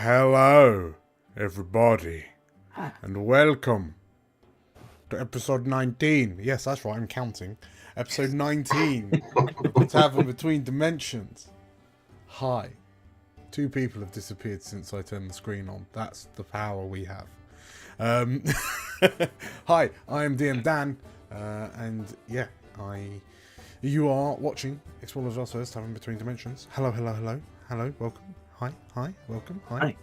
Hello, everybody, and welcome to episode 19. Yes, that's right, I'm counting. Episode 19 of the Tavern Between Dimensions. Hi. 2 people have disappeared since I turned the screen on. That's the power we have. Hi, I am DM Dan, and yeah, you are watching It's One of Us First Tavern Between Dimensions. Hello, welcome. Hi, welcome. Hi.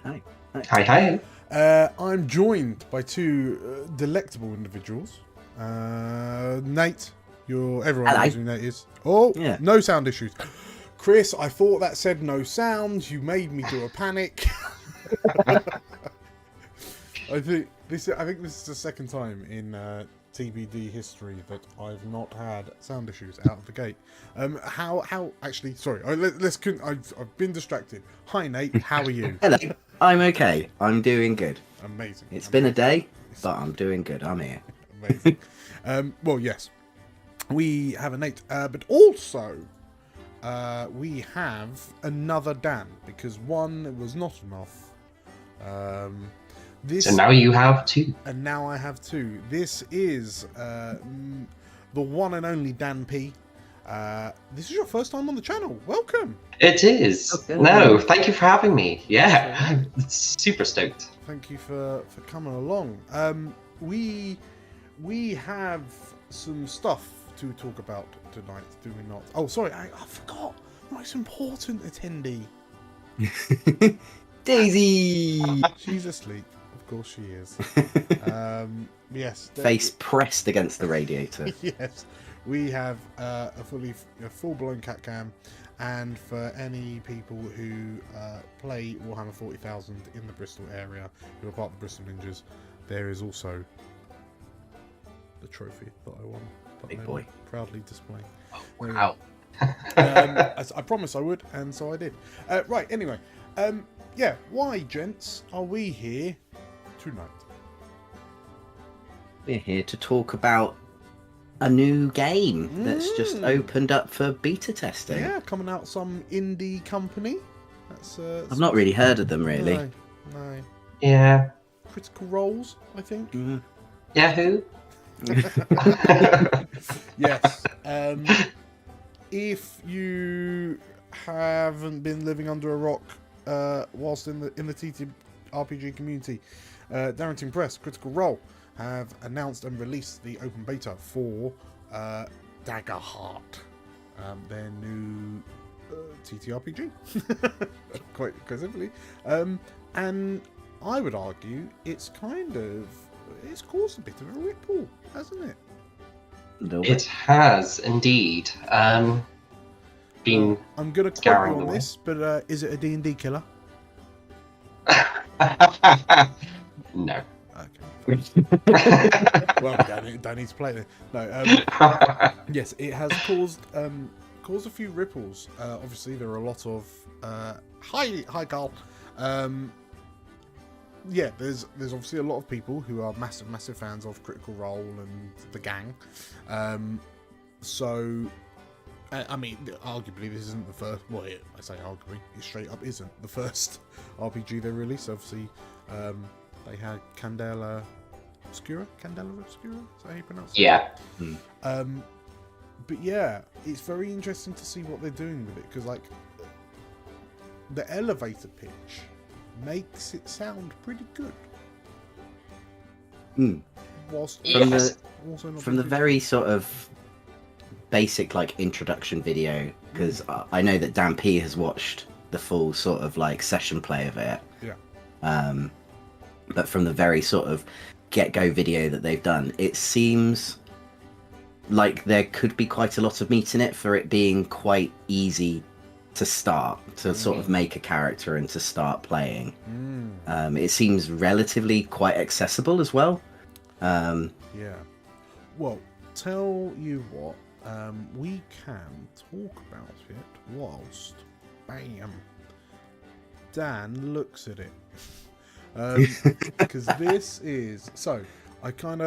I'm joined by 2 delectable individuals. Nate, everyone knows who Nate is. Oh, yeah. No sound issues. Chris, I thought that said no sound. You made me do a panic. I think this is the second time in TBD history that I've not had sound issues out of the gate. Actually, sorry. I've been distracted. Hi, Nate. How are you? Hello. I'm okay. I'm doing good. Amazing. It's been a day, but I'm doing good. I'm here. Amazing. Well, yes. We have a Nate, but also we have another Dan, because one was not enough. So now you have 2. And now I have 2. This is the one and only Dan P. This is your first time on the channel. Welcome. It is. Okay. No, thank you for having me. Yeah, I'm super stoked. Thank you for coming along. We have some stuff to talk about tonight, do we not? Oh, sorry, I forgot. Most important attendee. Daisy. She's asleep. Of course she is. Yes. Face pressed against the radiator. Yes. We have a full-blown cat cam, and for any people who play Warhammer 40,000 in the Bristol area, who are part of the Bristol Ninjas, there is also the trophy that I won. Big boy. Proudly display. Oh, wow. I promised I would, and so I did. Right, anyway. Yeah, why, gents, are we here tonight? We're here to talk about a new game that's just opened up for beta testing. Yeah, coming out some indie company. I've not really heard of them, really. No. Yeah. Critical Roles, I think. Yahoo. Yes. If you haven't been living under a rock whilst in the TTRPG community, Darrington Press, Critical Role, have announced and released the open beta for Daggerheart, their new TTRPG, quite simply. And I would argue it's caused a bit of a ripple, hasn't it? It has indeed. Been. I'm going to quote you on this, but is it a D&D killer? No. Okay. Well, don't need to play it. No. Yes, it has caused a few ripples. Obviously, there are a lot of hi Carl. Yeah, there's obviously a lot of people who are massive fans of Critical Role and the gang. So, I mean, arguably this isn't the first. Well, I say arguably, it straight up isn't the first RPG they released. Obviously, they had Candela Obscura. Is that how you pronounce it? Yeah. But yeah, it's very interesting to see what they're doing with it, because like the elevator pitch makes it sound pretty good. From the very sort of basic like introduction video, because I know that Dan P has watched the full sort of like session play of it. Yeah. But from the very sort of get-go video that they've done, it seems like there could be quite a lot of meat in it for it being quite easy to start, to sort of make a character and to start playing. It seems relatively quite accessible as well. Yeah. Well, tell you what, we can talk about it whilst, bam, Dan looks at it. Because this is I've done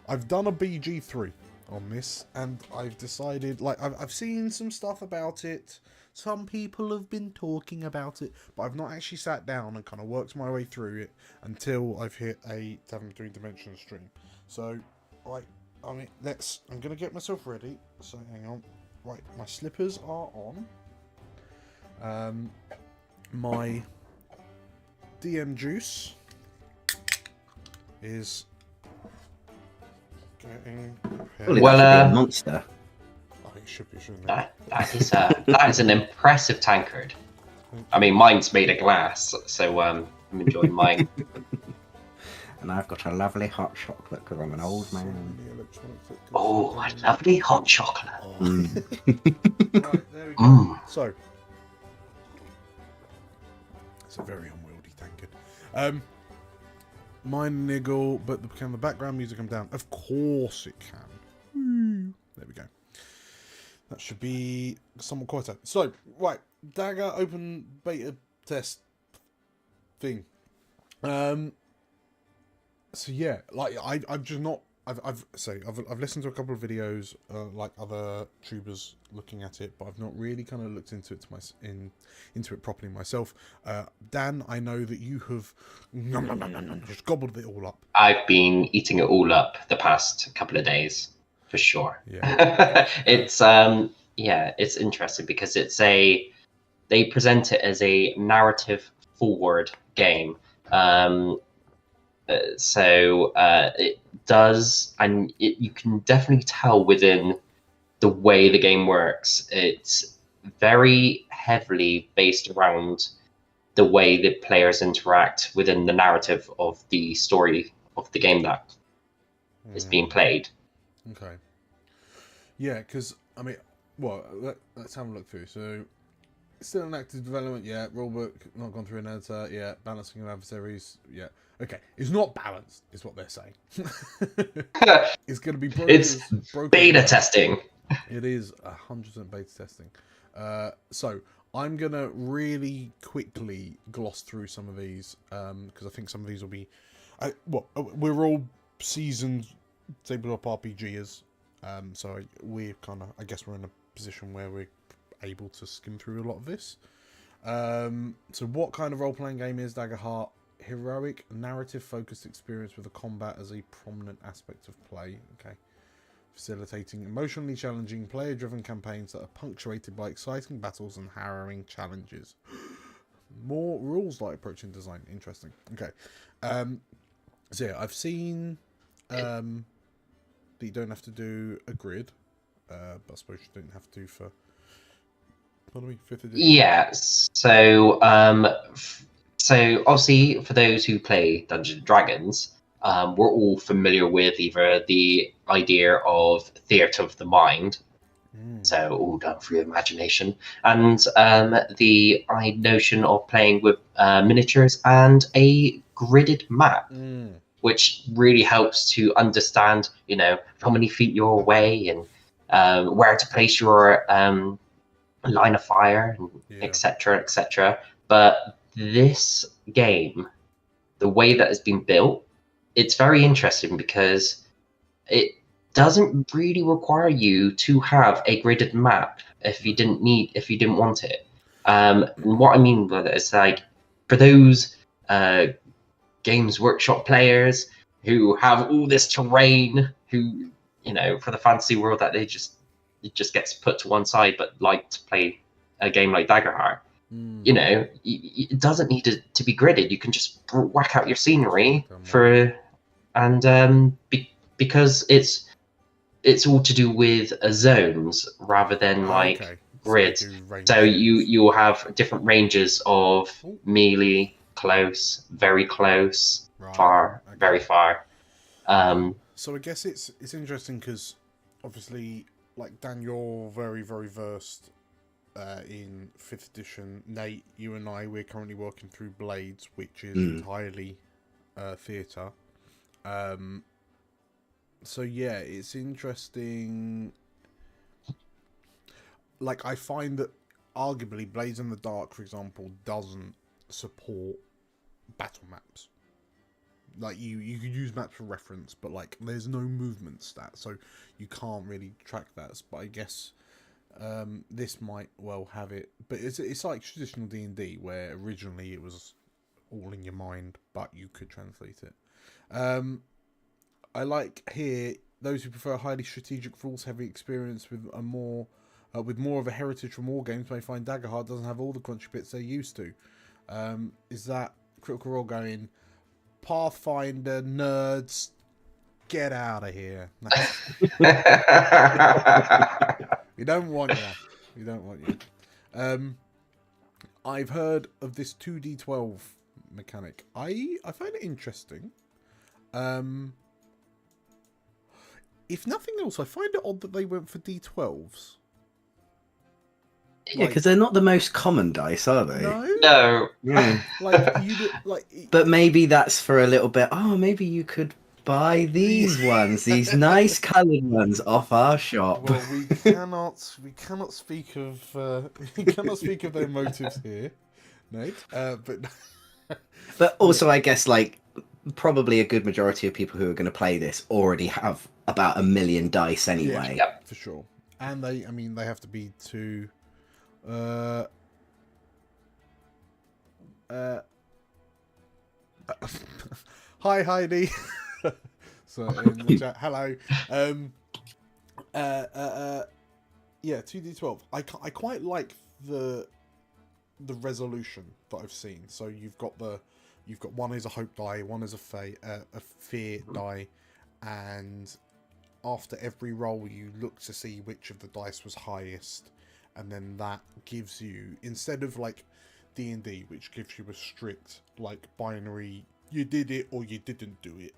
a BG3 on this, and I've decided, like, I've seen some stuff about it, Some people have been talking about it, but I've not actually sat down and kind of worked my way through it until I've hit a Tavern Between Dimensions stream. So, right, I mean, I'm going to get myself ready. So, hang on. Right, my slippers are on. My DM juice is getting prepared. Well, that should be a monster. I think it should be, shouldn't it? That is an impressive tankard. I mean, mine's made of glass, so I'm enjoying mine. And I've got a lovely hot chocolate because I'm an old man. Oh, a lovely hot chocolate. Oh. Mm. Right, there we go. So, it's a very unwieldy tankard. Mine niggle, but can the background music come down? Of course it can. There we go. That should be somewhat quieter. So, right, Dagger open beta test thing. So yeah, like I've just not. I've listened to a couple of videos, like other tubers looking at it, but I've not really kind of looked into it into it properly myself. Dan, I know that you have just gobbled it all up. I've been eating it all up the past couple of days, for sure. Yeah. It's interesting because they present it as a narrative forward game. It does, and you can definitely tell within the way the game works. It's very heavily based around the way the players interact within the narrative of the story of the game that is being played. Okay. Yeah, because I mean, well, let's have a look through. So, still in active development, yeah. Rulebook not gone through an editor, yeah. Balancing of adversaries, yeah. Okay, it's not balanced, is what they're saying. It's going to be broken. It's beta testing. It is 100% beta testing. So I'm going to really quickly gloss through some of these because I think some of these will be. We're all seasoned tabletop RPGers, so we're kind of. I guess we're in a position where we're able to skim through a lot of this. So what kind of role-playing game is Daggerheart? Heroic, narrative-focused experience with the combat as a prominent aspect of play. Okay. Facilitating emotionally challenging, player-driven campaigns that are punctuated by exciting battles and harrowing challenges. More rules-like approach in design. Interesting. Okay. So yeah, I've seen that you don't have to do a grid, but I suppose you don't have to for. Pardon me, 5th edition. Yeah. So obviously, for those who play Dungeons and Dragons, we're all familiar with either the idea of theatre of the mind, so all done through imagination, and the notion of playing with miniatures and a gridded map, which really helps to understand, how many feet you're away and where to place your line of fire, and etc., etc. But this game, the way that it's been built, it's very interesting because it doesn't really require you to have a gridded map if you didn't want it. And what I mean by that is, like, for those Games Workshop players who have all this terrain, who, for the fantasy world that it just gets put to one side, but like to play a game like Daggerheart. It doesn't need to be gridded. You can just whack out your scenery because it's all to do with zones rather than grids. So you'll have different ranges of melee, close, very close, far, very far. So I guess it's interesting because obviously, like Dan, you're very, very versed in 5th edition. Nate, you and I, we're currently working through Blades, which is entirely theatre. So yeah, it's interesting. Like, I find that arguably Blades in the Dark, for example, doesn't support battle maps. Like, you could use maps for reference, but like there's no movement stat, so you can't really track that. But I guess this might well have it, but it's like traditional D&D where originally it was all in your mind, but you could translate it. I like here those who prefer highly strategic, rules-heavy experience with more of a heritage from war games may find Daggerheart doesn't have all the crunchy bits they're used to. Is that Critical Role going, Pathfinder nerds, get out of here? No. We don't want you. We don't want you. I've heard of this 2d12 mechanic. I find it interesting. If nothing else, I find it odd that they went for d12s. Yeah, because they're not the most common dice, are they? No. Yeah. But maybe that's for a little bit. Oh, maybe you could buy these ones, these nice coloured ones off our shop. Well, we cannot speak of their motives here, Nate. But also, I guess probably a good majority of people who are going to play this already have about 1 million dice anyway. Yeah, for sure. And they have to be two. Hi Heidi. So in the chat, hello. Yeah, 2d12. I quite like the resolution that I've seen. So you've got one is a hope die, one is a fear die, and after every roll you look to see which of the dice was highest, and then that gives you, instead of like D&D, which gives you a strict binary, you did it or you didn't do it.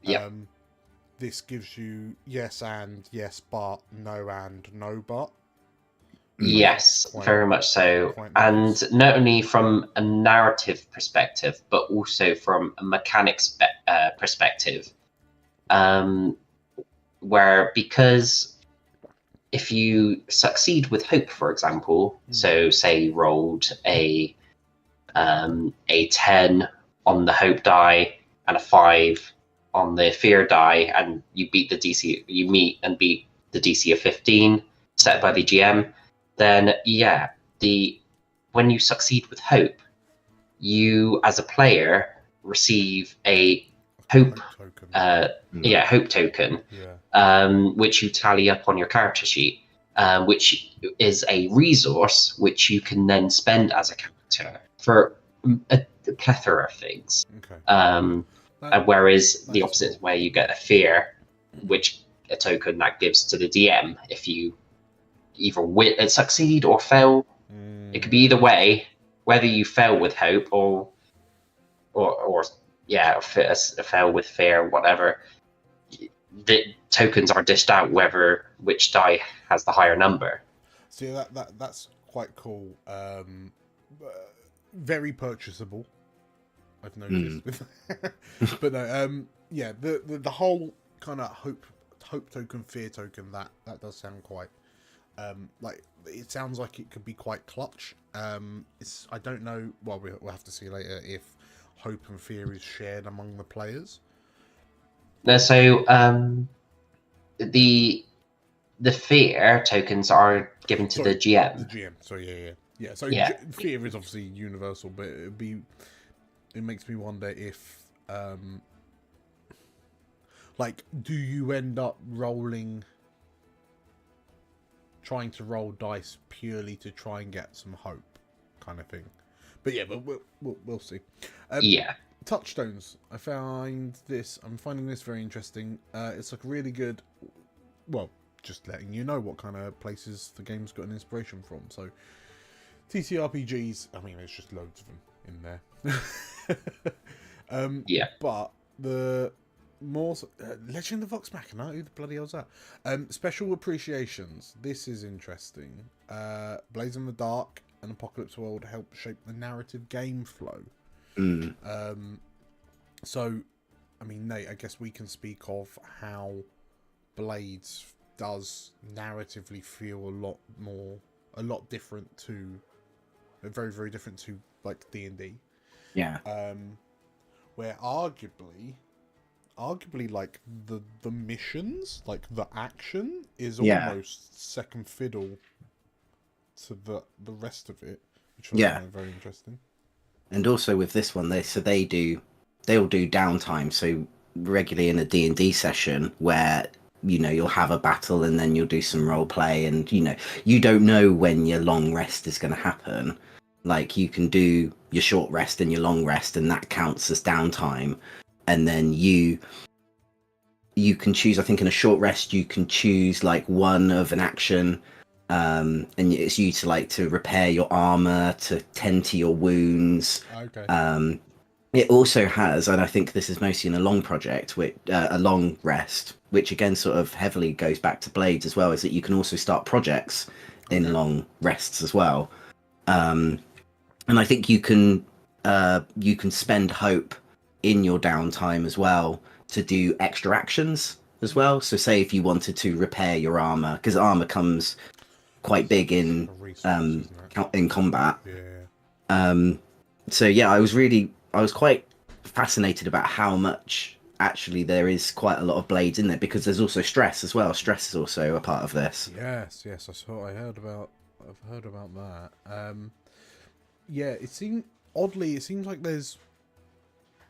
Yeah. This gives you yes and yes but, no and no but. Yes, very much so. Nice. And not only from a narrative perspective, but also from a mechanics perspective. Where, because if you succeed with hope, for example, so say you rolled a 10 on the hope die and a 5 on the fear die, and you beat the DC, you meet and beat the DC of 15 set by the GM, then yeah, when you succeed with hope, you as a player receive a hope token. Hope token, which you tally up on your character sheet, which is a resource which you can then spend as a character for a plethora of things. Whereas the opposite is where you get a fear, which a token that gives to the DM if you either succeed or fail. It could be either way, whether you fail with hope or fail with fear, whatever. The tokens are dished out which die has the higher number. See, that's quite cool. Very purchasable, I've noticed. But no, the whole kind of hope token, fear token, that does sound quite it sounds like it could be quite clutch. I don't know. Well, we'll have to see later if hope and fear is shared among the players. So the fear tokens are given to the GM. The GM. So yeah. So fear is obviously universal, but it makes me wonder if do you end up trying to roll dice purely to try and get some hope, kind of thing? But yeah, but we'll see. Touchstones. I'm finding this very interesting. It's really good. Well, just letting you know what kind of places the game's got an inspiration from. So TTRPGs. I mean, there's just loads of them in there. But the more Legend of Vox Machina. Who the bloody hell's that? Special appreciations. This is interesting. Blaze in the Dark and Apocalypse World help shape the narrative game flow. So, I mean, Nate, I guess we can speak of how Blades does narratively feel a lot different to, very, very different to D&D. Yeah. Where arguably, arguably like the missions, like the action is Yeah. almost second fiddle to the rest of it, which I Yeah. find very interesting. And also with this one, they'll do downtime. So regularly in a D&D session where you'll have a battle and then you'll do some role play, and you don't know when your long rest is going to happen. Like you can do your short rest and your long rest, and that counts as downtime. And then you can choose. I think in a short rest you can choose like one of an action. And it's you to repair your armor, to tend to your wounds. Okay. It also has, and I think this is mostly in a long project, a long rest, which again sort of heavily goes back to Blades as well, is that you can also start projects in long rests as well. And I think you can spend hope in your downtime as well to do extra actions as well. So say if you wanted to repair your armor, because armor comes quite big in combat. Yeah. So yeah, I was quite fascinated about how much actually there is quite a lot of Blades in there, because there's also stress as well. Stress is also a part of this. Yes, I've heard about that. Yeah, it seems like there's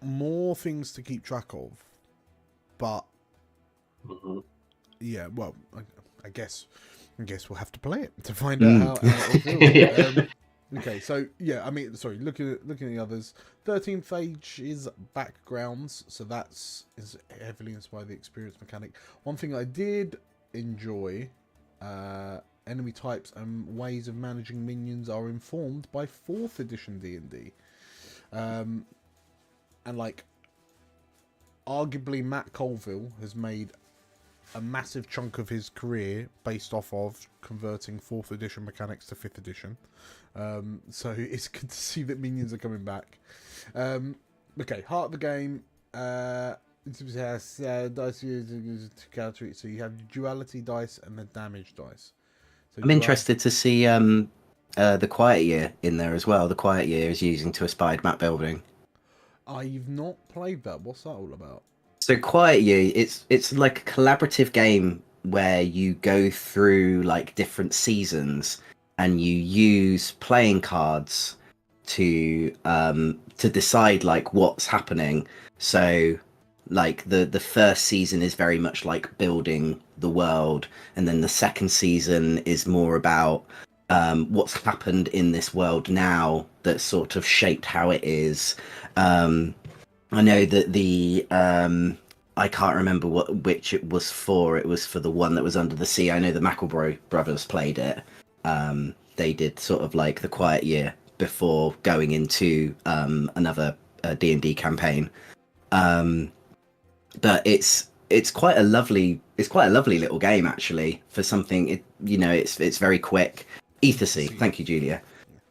more things to keep track of, but yeah, well, I guess we'll have to play it to find out how it feels. Okay, so yeah, I mean, sorry, looking at the others, 13th Age is backgrounds, so is heavily inspired by the experience mechanic. One thing I did enjoy, enemy types and ways of managing minions are informed by 4th edition D&D. And like, arguably Matt Colville has made a massive chunk of his career based off of converting 4th edition mechanics to 5th edition. So it's good to see that minions are coming back. Okay, heart of the game. Dice used to counter it. So you have the duality dice and the damage dice. So I'm interested to see the Quiet Year in there as well. The Quiet Year is using to aspired map building. You've not played that. What's that all about? So Quiet Year, it's like a collaborative game where you go through like different seasons and you use playing cards to decide like what's happening. So like the first season is very much like building the world, and then the second season is more about what's happened in this world now that sort of shaped how it is. I know that I can't remember which it was for. It was for the one that was under the sea. I know the McElroy brothers played it. They did sort of like the Quiet Year before going into another D&D campaign. But it's quite a lovely little game actually for something. It's very quick. Ethersea. Thank you, Julia.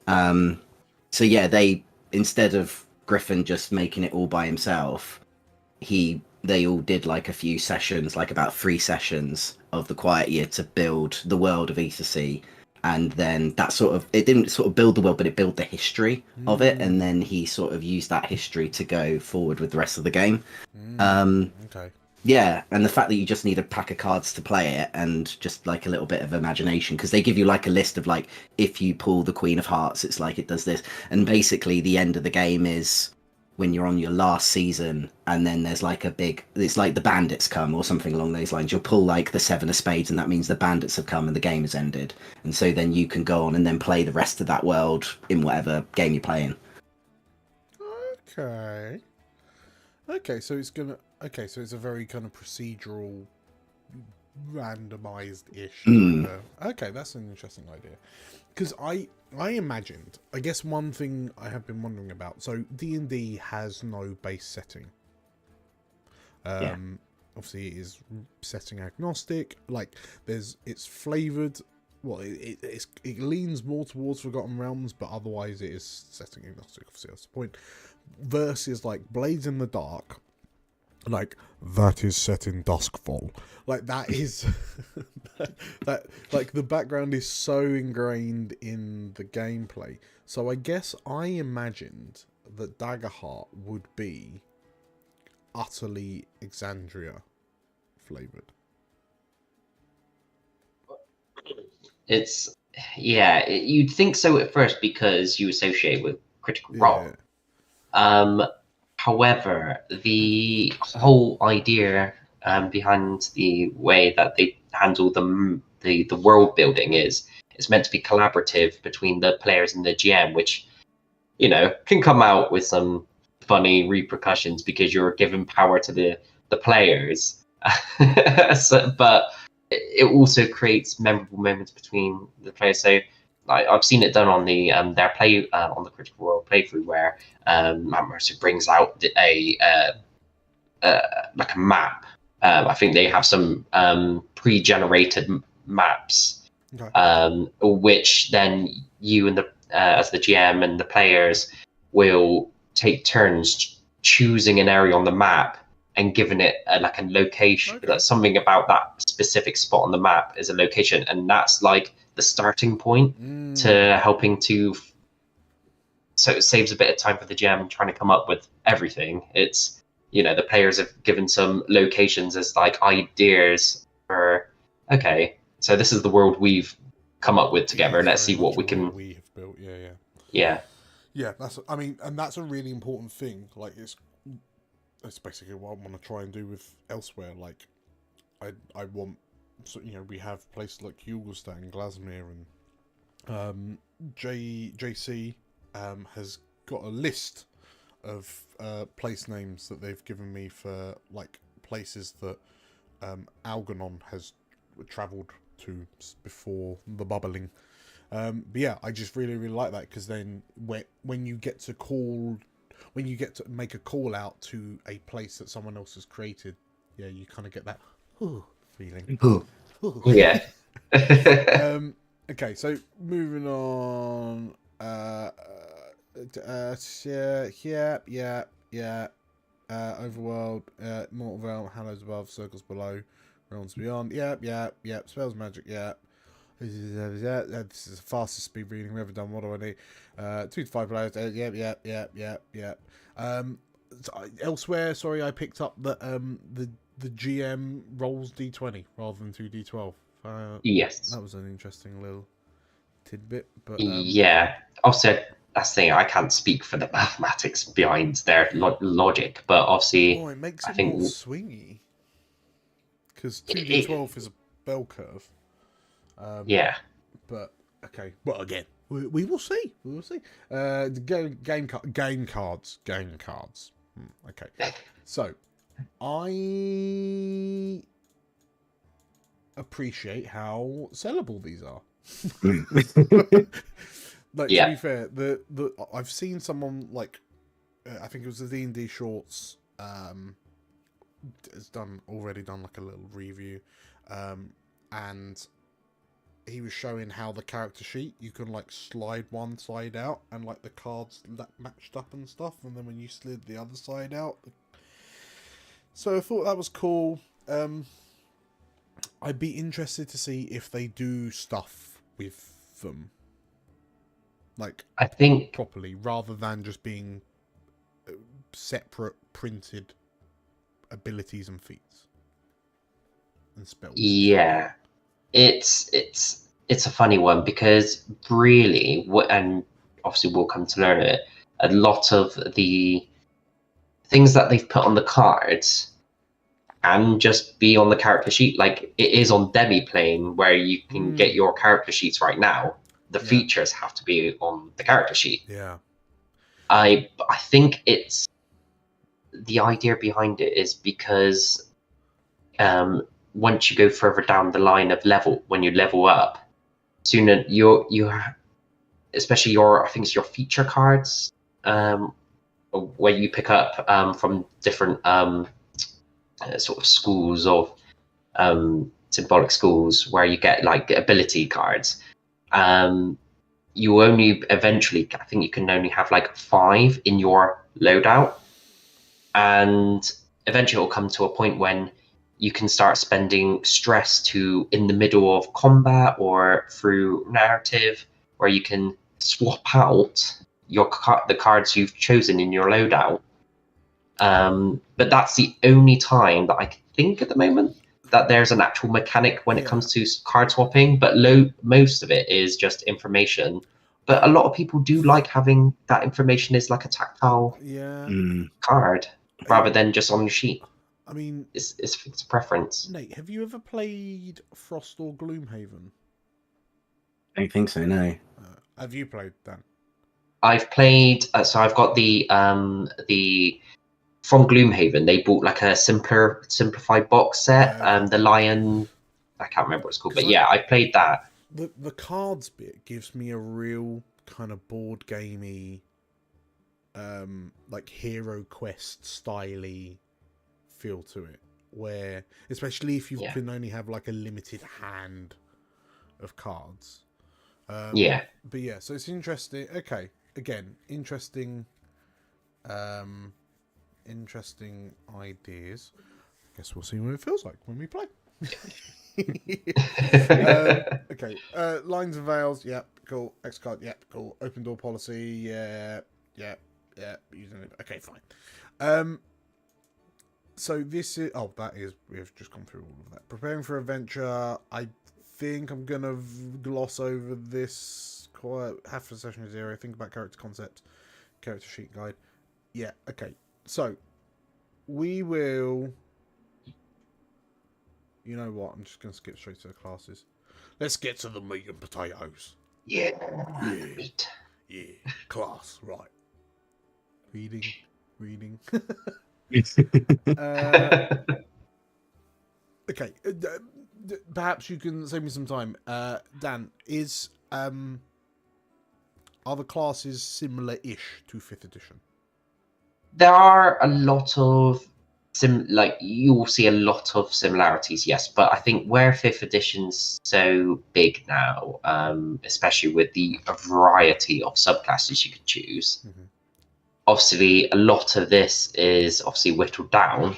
So yeah, they, instead of Griffin just making it all by himself, they all did like a few sessions, like about 3 sessions of the Quiet Year to build the world of Ethersea. And then it didn't sort of build the world, but it built the history of it. And then he sort of used that history to go forward with the rest of the game. Okay. Yeah, and the fact that you just need a pack of cards to play it and just like a little bit of imagination, because they give you like a list of like, if you pull the Queen of Hearts, it's like it does this. And basically the end of the game is when you're on your last season, and then there's like it's like the bandits come or something along those lines. You'll pull like the 7 of spades, and that means the bandits have come and the game has ended. And so then you can go on and then play the rest of that world in whatever game you're playing. Okay, so it's a very kind of procedural, randomized-ish. Okay, that's an interesting idea. Because I imagined, I guess one thing I have been wondering about, so D&D has no base setting. Obviously it is setting agnostic, like it's flavored, well, it leans more towards Forgotten Realms, but otherwise it is setting agnostic, obviously that's the point. Versus like Blades in the Dark, like that is set in Duskfall, like that is that like the background is so ingrained in the gameplay. So I guess I imagined that Daggerheart would be utterly Exandria flavored. It's you'd think so at first because you associate with Critical Role. However, the whole idea behind the way that they handle the world building is it's meant to be collaborative between the players and the GM, which can come out with some funny repercussions because you're giving power to the players. But it also creates memorable moments between the players. So I've seen it done on the their play on the Critical Role playthrough where Matt Mercer brings out a like a map. I think they have some pre-generated maps, Okay. which then you and the as the GM and the players will take turns choosing an area on the map and giving it like a location. Okay. That's something about that specific spot on the map is a location, and that's like the starting point to helping to. So it saves a bit of time for the GM trying to come up with everything. It's the players have given some locations as like ideas for okay, so this is the world we've come up with together. Let's see what we can. We have built. Yeah. Yeah, and that's a really important thing. Like, it's basically what I want to try and do with Elsewhere. Like, I want, so we have places like Hugelstan and Glasmere, and JC has got a list of place names that they've given me for like places that Algernon has travelled to before the bubbling. But yeah, I just really like that because then when you get to make a call out to a place that someone else has created, yeah, you kind of get that feeling. Yeah. Okay, so moving on. Overworld, Mortal Realm, Hallows Above, Circles Below, Realms Beyond. Yep. Spells, magic. Yep. This is the fastest speed reading we've ever done. What do I need? 2 to 5 players. Yep. Elsewhere, sorry, I picked up that the GM rolls D20 rather than 2D12. Yes. That was an interesting little tidbit. But yeah. Also, that's the thing. I can't speak for the mathematics behind their logic, but obviously, it makes it think more swingy because 2D12 is a bell curve. Yeah. But okay. Well, again, we will see. We will see. The game cards. Okay. So, I appreciate how sellable these are. Like, to be fair, the I've seen someone like I think it was the D&D Shorts has already done like a little review, and he was showing how the character sheet you can like slide one side out and like the cards that matched up and stuff, and then when you slid the other side out, so I thought that was cool. I'd be interested to see if they do stuff with them, like, I think properly, rather than just being separate printed abilities and feats and spells. Yeah, it's a funny one because really, and obviously we'll come to learn it. A lot of the things that they've put on the cards and just be on the character sheet, like it is on Demiplane where you can get your character sheets right now. The features have to be on the character sheet. Yeah. I think it's the idea behind it is because once you go further down the line of level, when you level up, sooner you especially I think it's your feature cards, where you pick up from different sort of schools of symbolic schools where you get like ability cards. You only eventually, I think you can only have like 5 in your loadout, and eventually it'll come to a point when you can start spending stress to in the middle of combat or through narrative, where you can swap out the cards you've chosen in your loadout But that's the only time that I can think at the moment that there's an actual mechanic when it comes to card swapping. But most of it is just information. But a lot of people do like having that information as like a tactile card rather than just on your sheet. I mean, it's a preference. Nate, have you ever played Frost or Gloomhaven? I don't think so, no. Have you played Dan? I've played. So I've got the from Gloomhaven. They bought like a simplified box set. The Lion. I can't remember what it's called, but yeah, I played that. The cards bit gives me a real kind of board gamey, like Hero Quest styley feel to it, where especially if you can only have like a limited hand of cards. But yeah, so it's interesting. Okay, again, interesting ideas. Guess we'll see what it feels like when we play. Okay, lines and veils, yep, cool. X card, yep, cool. Open door policy, yeah. Using it. Okay, fine. So this is we've just gone through all of that. Preparing for adventure. I think I'm gonna gloss over this quite half a session of 0. Think about character concept, character sheet guide. Yeah, okay. So we will. You know what? I'm just gonna skip straight to the classes. Let's get to the meat and potatoes. Yeah. Meat. Yeah. Class. Right. Reading. Okay. Perhaps you can save me some time. Dan, are the classes similar-ish to 5th edition? There are a lot of you will see a lot of similarities, yes, but I think where 5th edition's so big now, especially with the variety of subclasses you can choose, obviously a lot of this is obviously whittled down,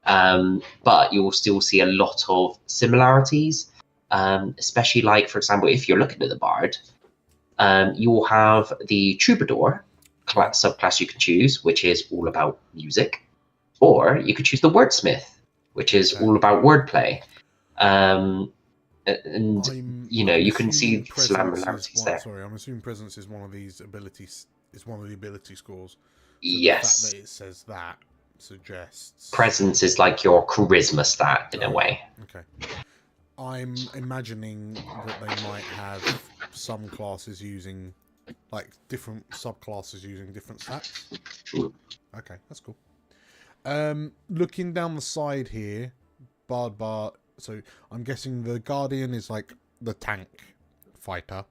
but you will still see a lot of similarities, especially like, for example, if you're looking at the bard, you will have the troubadour subclass you can choose, which is all about music. Or you could choose the wordsmith, which is all about wordplay. And you can see similarities there. Sorry, I'm assuming presence is one of these abilities. It's one of the ability scores. So yes. The fact that it says that suggests presence is like your charisma stat in a way. Okay. I'm imagining that they might have some classes using, like, different subclasses using different stats. Okay, that's cool. Looking down the side here, Bard. So I'm guessing the Guardian is like the tank fighter.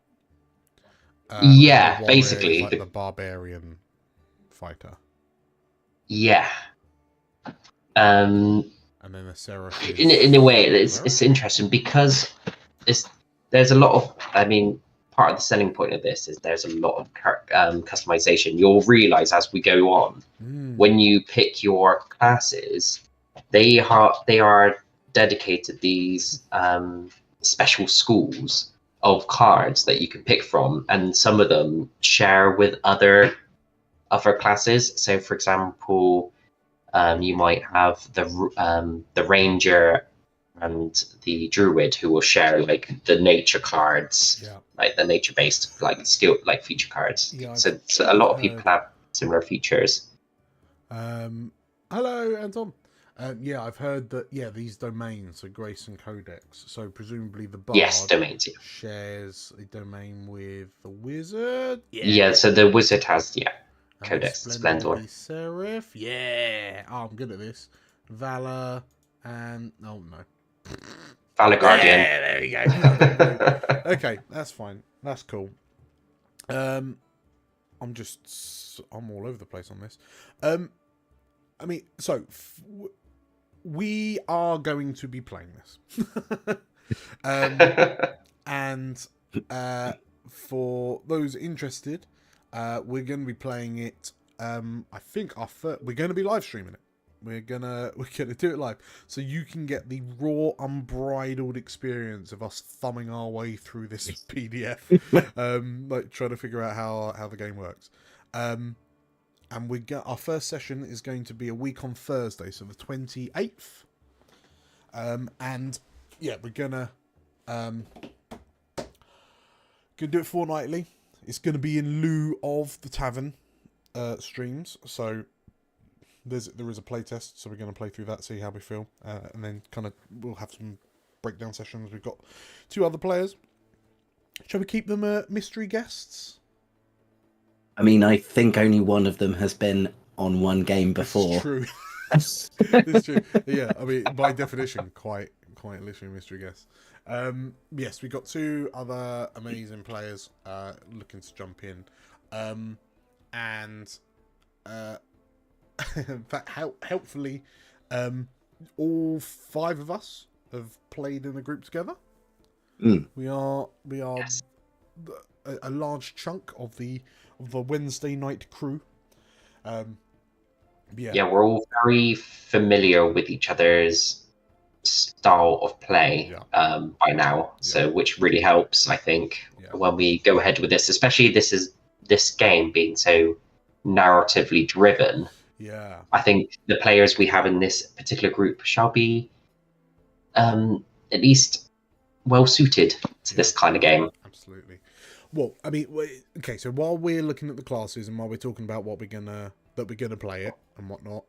Yeah, basically like the barbarian fighter. Yeah. And then the Seraph is... in a way, it's interesting because there's a lot of, part of the selling point of this is there's a lot of customization. You'll realize as we go on, when you pick your classes, they are dedicated these special schools of cards that you can pick from, and some of them share with other classes. So, for example, you might have the ranger and the druid who will share like the nature cards, like the nature-based like skill like feature cards. Yeah, so a lot of people have similar features. Hello, Anton. I've heard that. Yeah, these domains are Grace and Codex. So presumably the bard domains shares a domain with the wizard. Yeah, so the wizard has Codex Splendor. Seraph. Yeah. Oh, I'm good at this. Valor and no. Valor Guardian. Yeah, there you go. Okay, that's fine. That's cool. I'm all over the place on this. So we are going to be playing this. And for those interested, we're going to be playing it. I think we're going to be live streaming it. We're gonna do it live, so you can get the raw, unbridled experience of us thumbing our way through this PDF, like trying to figure out how the game works. and our first session is going to be a week on Thursday, so the 28th. And yeah, we're gonna do it fortnightly. It's gonna be in lieu of the Tavern streams. So there is a playtest, so we're gonna play through that, see how we feel, and then kind of we'll have some breakdown sessions. We've got 2 other players. Shall we keep them mystery guests? I mean, I think only one of them has been on one game before. It's true. It's true. Yeah, I mean, by definition, quite literally mystery guess. Yes, we got 2 other amazing players looking to jump in, and in fact, helpfully, all 5 of us have played in a group together. We are Yes. a large chunk of the Wednesday night crew. Yeah, we're all very familiar with each other's style of play by now, so which really helps, I think, when we go ahead with this, especially this game being so narratively driven. Yeah, I think the players we have in this particular group shall be at least well suited to this kind of game. Absolutely. Well, I mean, okay. So while we're looking at the classes and while we're talking about what we're gonna play it and whatnot,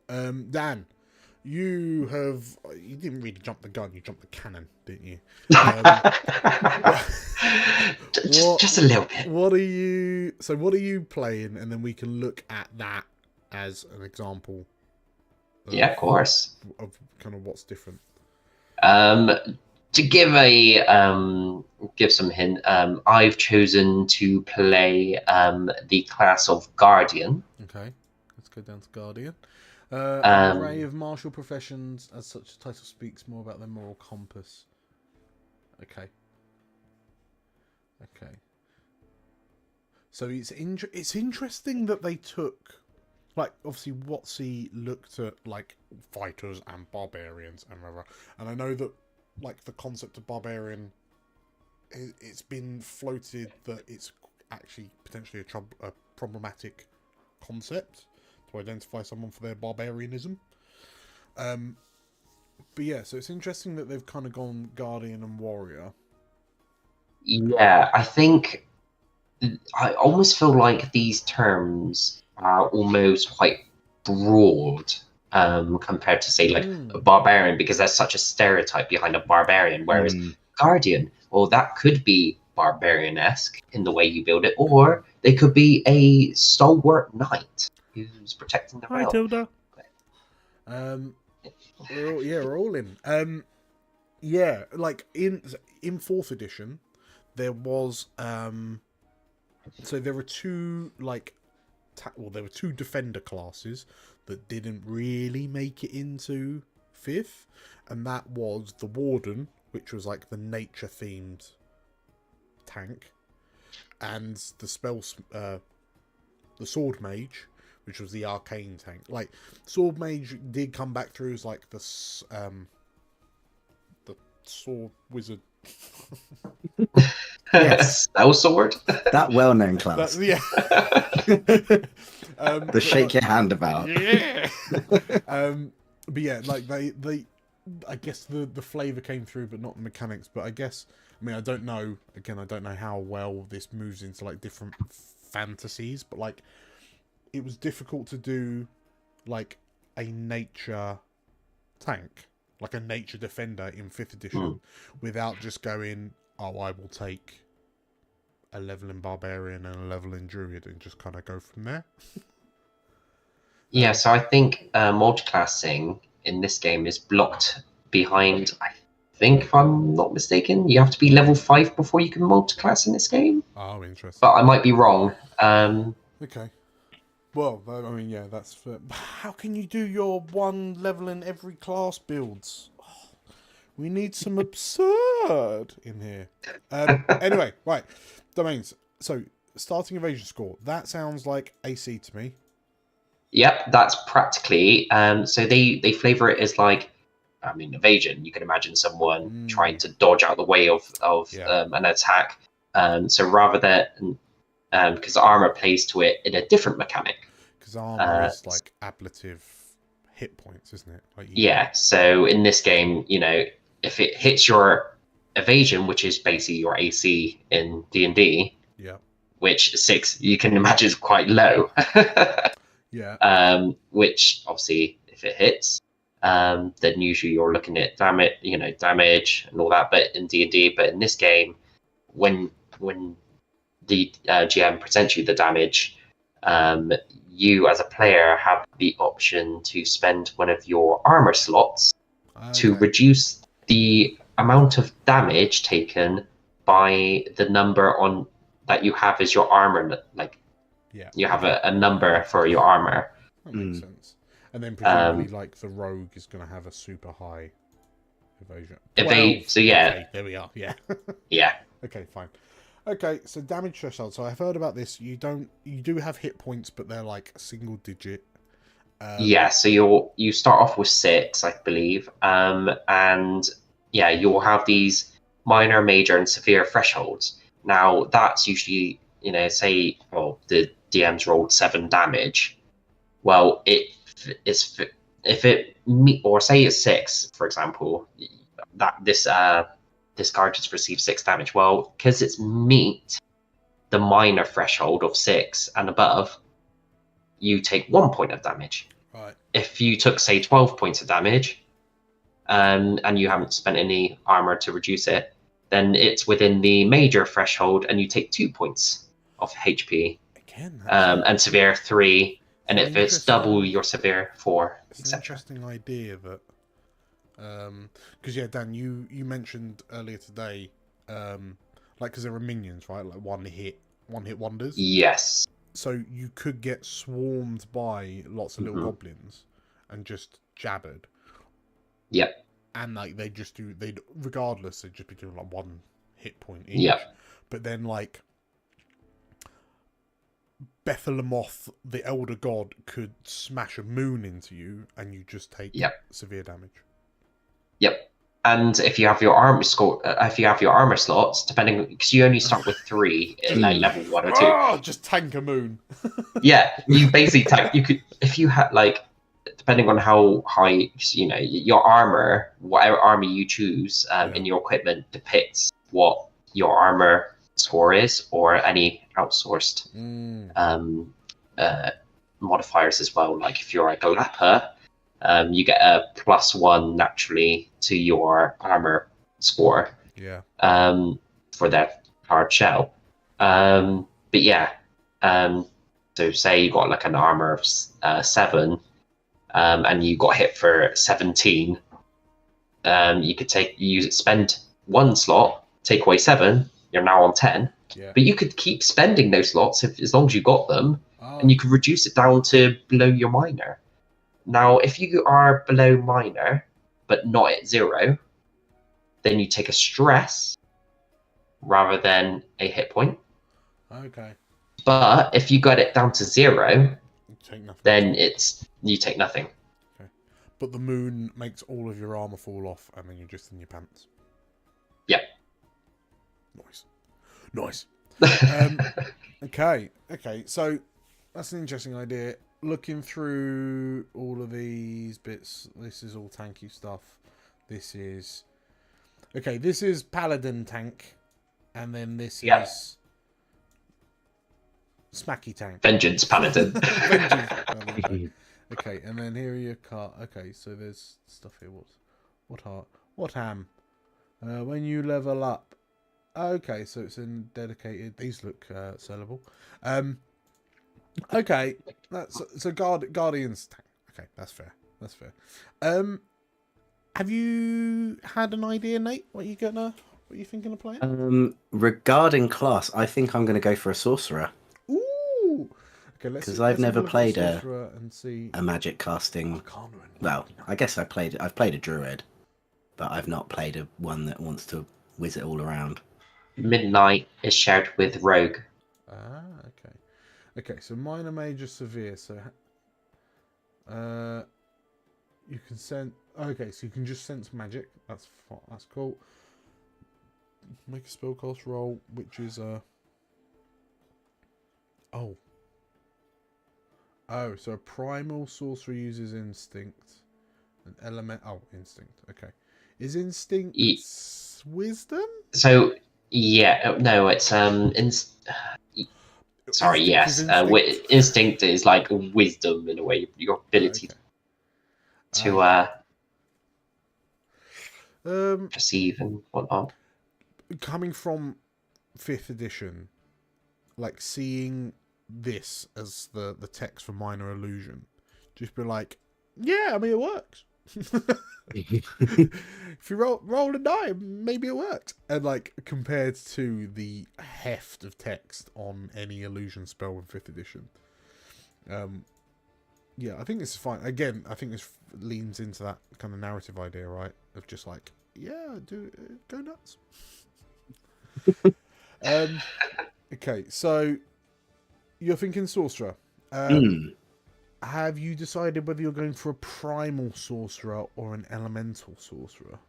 Dan, you didn't really jump the gun. You jumped the cannon, didn't you? Just a little bit. What are you playing? And then we can look at that as an example. Yeah, of course. Of kind of what's different. To give some hint, I've chosen to play the class of Guardian. Okay, let's go down to Guardian. An array of martial professions, as such, the title speaks more about their moral compass. Okay. So it's interesting that they took, like, obviously WotC looked at like fighters and barbarians and whatever, and I know that like the concept of barbarian, it's been floated that it's actually potentially a problematic concept to identify someone for their barbarianism. But yeah, so it's interesting that they've kind of gone guardian and warrior. Yeah, I almost feel like these terms are almost quite broad compared to, say, like a barbarian, because there's such a stereotype behind a barbarian, whereas guardian, well, that could be barbarian-esque in the way you build it, or they could be a stalwart knight who's protecting the realm. Hi, Tilda. We're all in. Yeah, like in 4th edition, there was so there were 2 like there were 2 defender classes that didn't really make it into 5th, and that was the warden, which was like the nature themed tank, and the sword mage, which was the arcane tank. Like, sword mage did come back through as like the sword wizard. Yes, spell sword. That well-known class. Yeah. The shake your hand about. Yeah. But yeah, like they I guess the flavour came through, but not the mechanics. But I guess, I mean, I don't know. Again, I don't know how well this moves into like different fantasies, but like it was difficult to do like a nature tank, like a nature defender in 5th edition, without just going, oh, I will take a level in barbarian and a level in druid and just kind of go from there. Yeah, so I think multiclassing in this game is blocked behind, I think, if I'm not mistaken, you have to be level 5 before you can multiclass in this game. Oh, interesting. But I might be wrong. Okay. Well, I mean, yeah, that's... how can you do your 1 level in every class builds? Oh, we need some absurd in here. Anyway, right. Domains. So, starting evasion score. That sounds like AC to me. Yep, that's practically. So they flavor it as like, I mean, evasion. You can imagine someone trying to dodge out the way of an attack. So rather than, because armor plays to it in a different mechanic. Because armor is like ablative hit points, isn't it? Like Yeah, so in this game, if it hits your evasion, which is basically your AC in D&D, yeah, which 6 you can imagine is quite low. yeah, Which obviously, if it hits, then usually you're looking at damage and all that. But in D&D, but in this game, when the GM presents you the damage, you as a player have the option to spend one of your armor slots to okay, reduce the amount of damage taken by the number on that you have as your armor. Like yeah. you have Okay. a number for your armor. That makes sense. And then presumably, Um, like the rogue is going to have a super high evasion. So yeah, Okay, there we are. Yeah. yeah, Okay, fine. Okay, so damage threshold. So I've heard about this. You do have hit points, but they're like single digit. yeah. So you start off with 6, I believe, and yeah, you'll have these minor, major, and severe thresholds. Now that's usually say the DM's rolled 7 damage. Well, if it or say it's 6, for example, that this card just received 6 damage. Well, because it's meet the minor threshold of 6 and above, you take 1 point of damage. Right. If you took, say, 12 points of damage, and you haven't spent any armor to reduce it, then it's within the major threshold, and you take 2 points of HP. Again, that's And severe 3, and an if it's double interesting- your severe 4, it's an etc. interesting idea that, because yeah, Dan, you mentioned earlier today, like because there are minions, right? Like one hit wonders. Yes. So you could get swarmed by lots of little goblins and just jabbered. Yep. And like they'd just regardless, they'd just be doing like 1 hit point each. Yep. But then like Bethlemoth, the elder god, could smash a moon into you and you just take severe damage. Yep. And if you have your armor slots, depending, because you only start with 3 in like level 1 or 2. Oh, just tank a moon. Yeah, you basically tank. You could, if you had like, depending on how high your armor, whatever armor you choose in your equipment depicts what your armor score is, or any outsourced modifiers as well. Like if you're like a leper, you get a +1 naturally to your armor score. Yeah. For that hard shell. But yeah. So say you got like an armor of 7, and you got hit for 17. You could spend 1 slot, take away 7. You're now on 10. Yeah. But you could keep spending those slots as long as you got them, and you could reduce it down to below your minor. Now, if you are below minor, but not at 0, then you take a stress rather than a hit point. Okay. But if you got it down to 0, You take nothing. then you take nothing. Okay. But the moon makes all of your armor fall off, and then you're just in your pants. Yep. Nice. Okay. So that's an interesting idea. Looking through all of these bits, this is all tanky stuff. This is paladin tank, and then this is smacky tank. Vengeance Paladin. Vengeance Paladin. Okay, and then here are your car. Okay, so there's stuff here. What ham? When you level up. Okay, so it's in dedicated. These look sellable. Okay, so Guardians tank. Okay, that's fair. Have you had an idea, Nate? What you thinking of playing? Regarding class, I think I'm going to go for a sorcerer. Ooh. Okay, because I've never played a magic casting. Arcana. Well, I guess I've played a druid, but I've not played one that wants to whiz it all around. Midnight is shared with rogue. Okay, so minor, major, severe. So you can sense. Okay, so you can just sense magic. That's cool. Make a spellcast roll, which is Oh, so a primal sorcerer uses instinct. An element. Oh, instinct. Okay. Is instinct wisdom? So yeah, no, it's sorry, Instinct is yes, instinct. instinct is like wisdom in a way, your ability Okay. to perceive and whatnot. Coming from 5th edition, like seeing this as the text for minor illusion, just be like, yeah, I mean it works. If you roll a die, maybe it worked. And like compared to the heft of text on any illusion spell in 5th edition, yeah, I think this is fine. Again, I think this leans into that kind of narrative idea, right? Of just like, yeah, go nuts. Okay, so you're thinking sorcerer. Have you decided whether you're going for a primal sorcerer or an elemental sorcerer?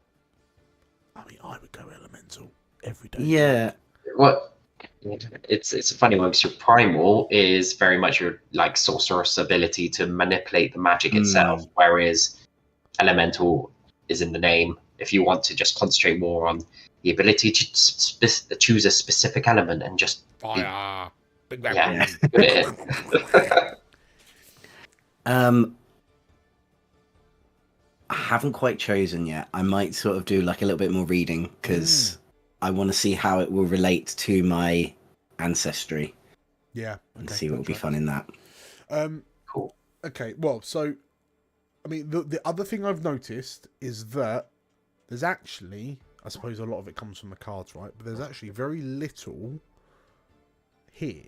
I mean, I would go elemental every day. Yeah. What? It's a funny one because your primal is very much your like sorcerer's ability to manipulate the magic itself, whereas elemental is in the name. If you want to just concentrate more on the ability to choose a specific element and just fire, big bang, yeah, good at it. I haven't quite chosen yet. I might sort of do like a little bit more reading because I want to see how it will relate to my ancestry. Yeah, and see what will be fun in that. Cool. Okay, well, so I mean, the other thing I've noticed is that there's actually, I suppose a lot of it comes from the cards, right? But there's actually very little here.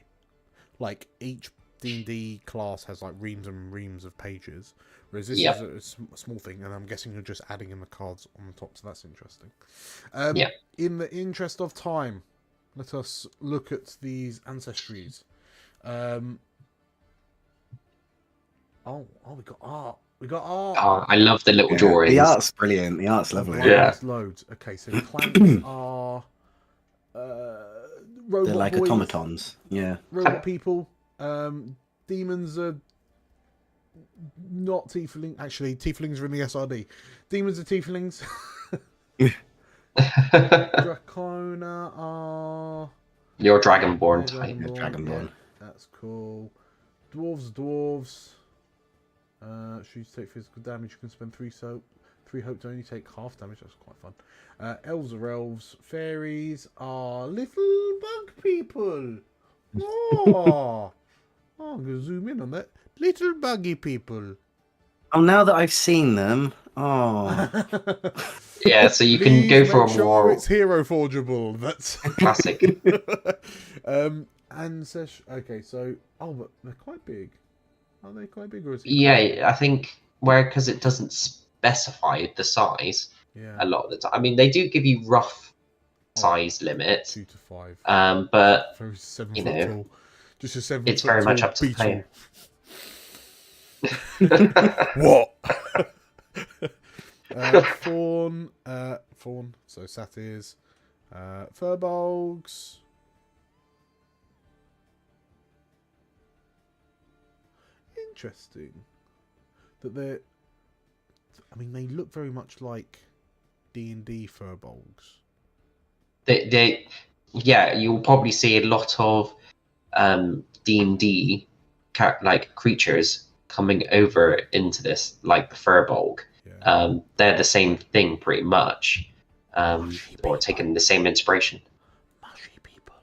Like each D&D class has like reams and reams of pages, whereas this is a small thing, and I'm guessing you're just adding in the cards on the top, so that's interesting. In the interest of time, let us look at these ancestries. We got art. We got art. Oh, I love the little drawings. The art's brilliant. The art's lovely. There's loads. Okay, so plants are robot They're like boys, automatons. Yeah. robot people. Demons are not tiefling. Actually, tieflings are in the SRD. Demons are tieflings. Dracona are your dragonborn type. Dragonborn. Yeah, that's cool. Dwarves. Shoots take physical damage. You can spend 3 hope to only take half damage. That's quite fun. Elves are elves. Fairies are little bug people. Oh, I'm going to zoom in on that. Little buggy people. Oh, now that I've seen them. Oh. Yeah, so you can go for a more... It's hero forgeable. That's classic. Okay, so... Oh, but they're quite big. Are they quite big? Or is it I think because it doesn't specify the size a lot of the time. I mean, they do give you rough size limit. 2 to 5. But, very 7 you foot know, tall. Just a 7 it's foot very much tall up to the player. What? Fawn, so satyrs, furbolgs. Interesting that they're. I mean, they look very much like D&D furbolgs. You'll probably see a lot of D&D like creatures coming over into this, like the furbolg. They're the same thing pretty much, or taking the same inspiration. Mushy people.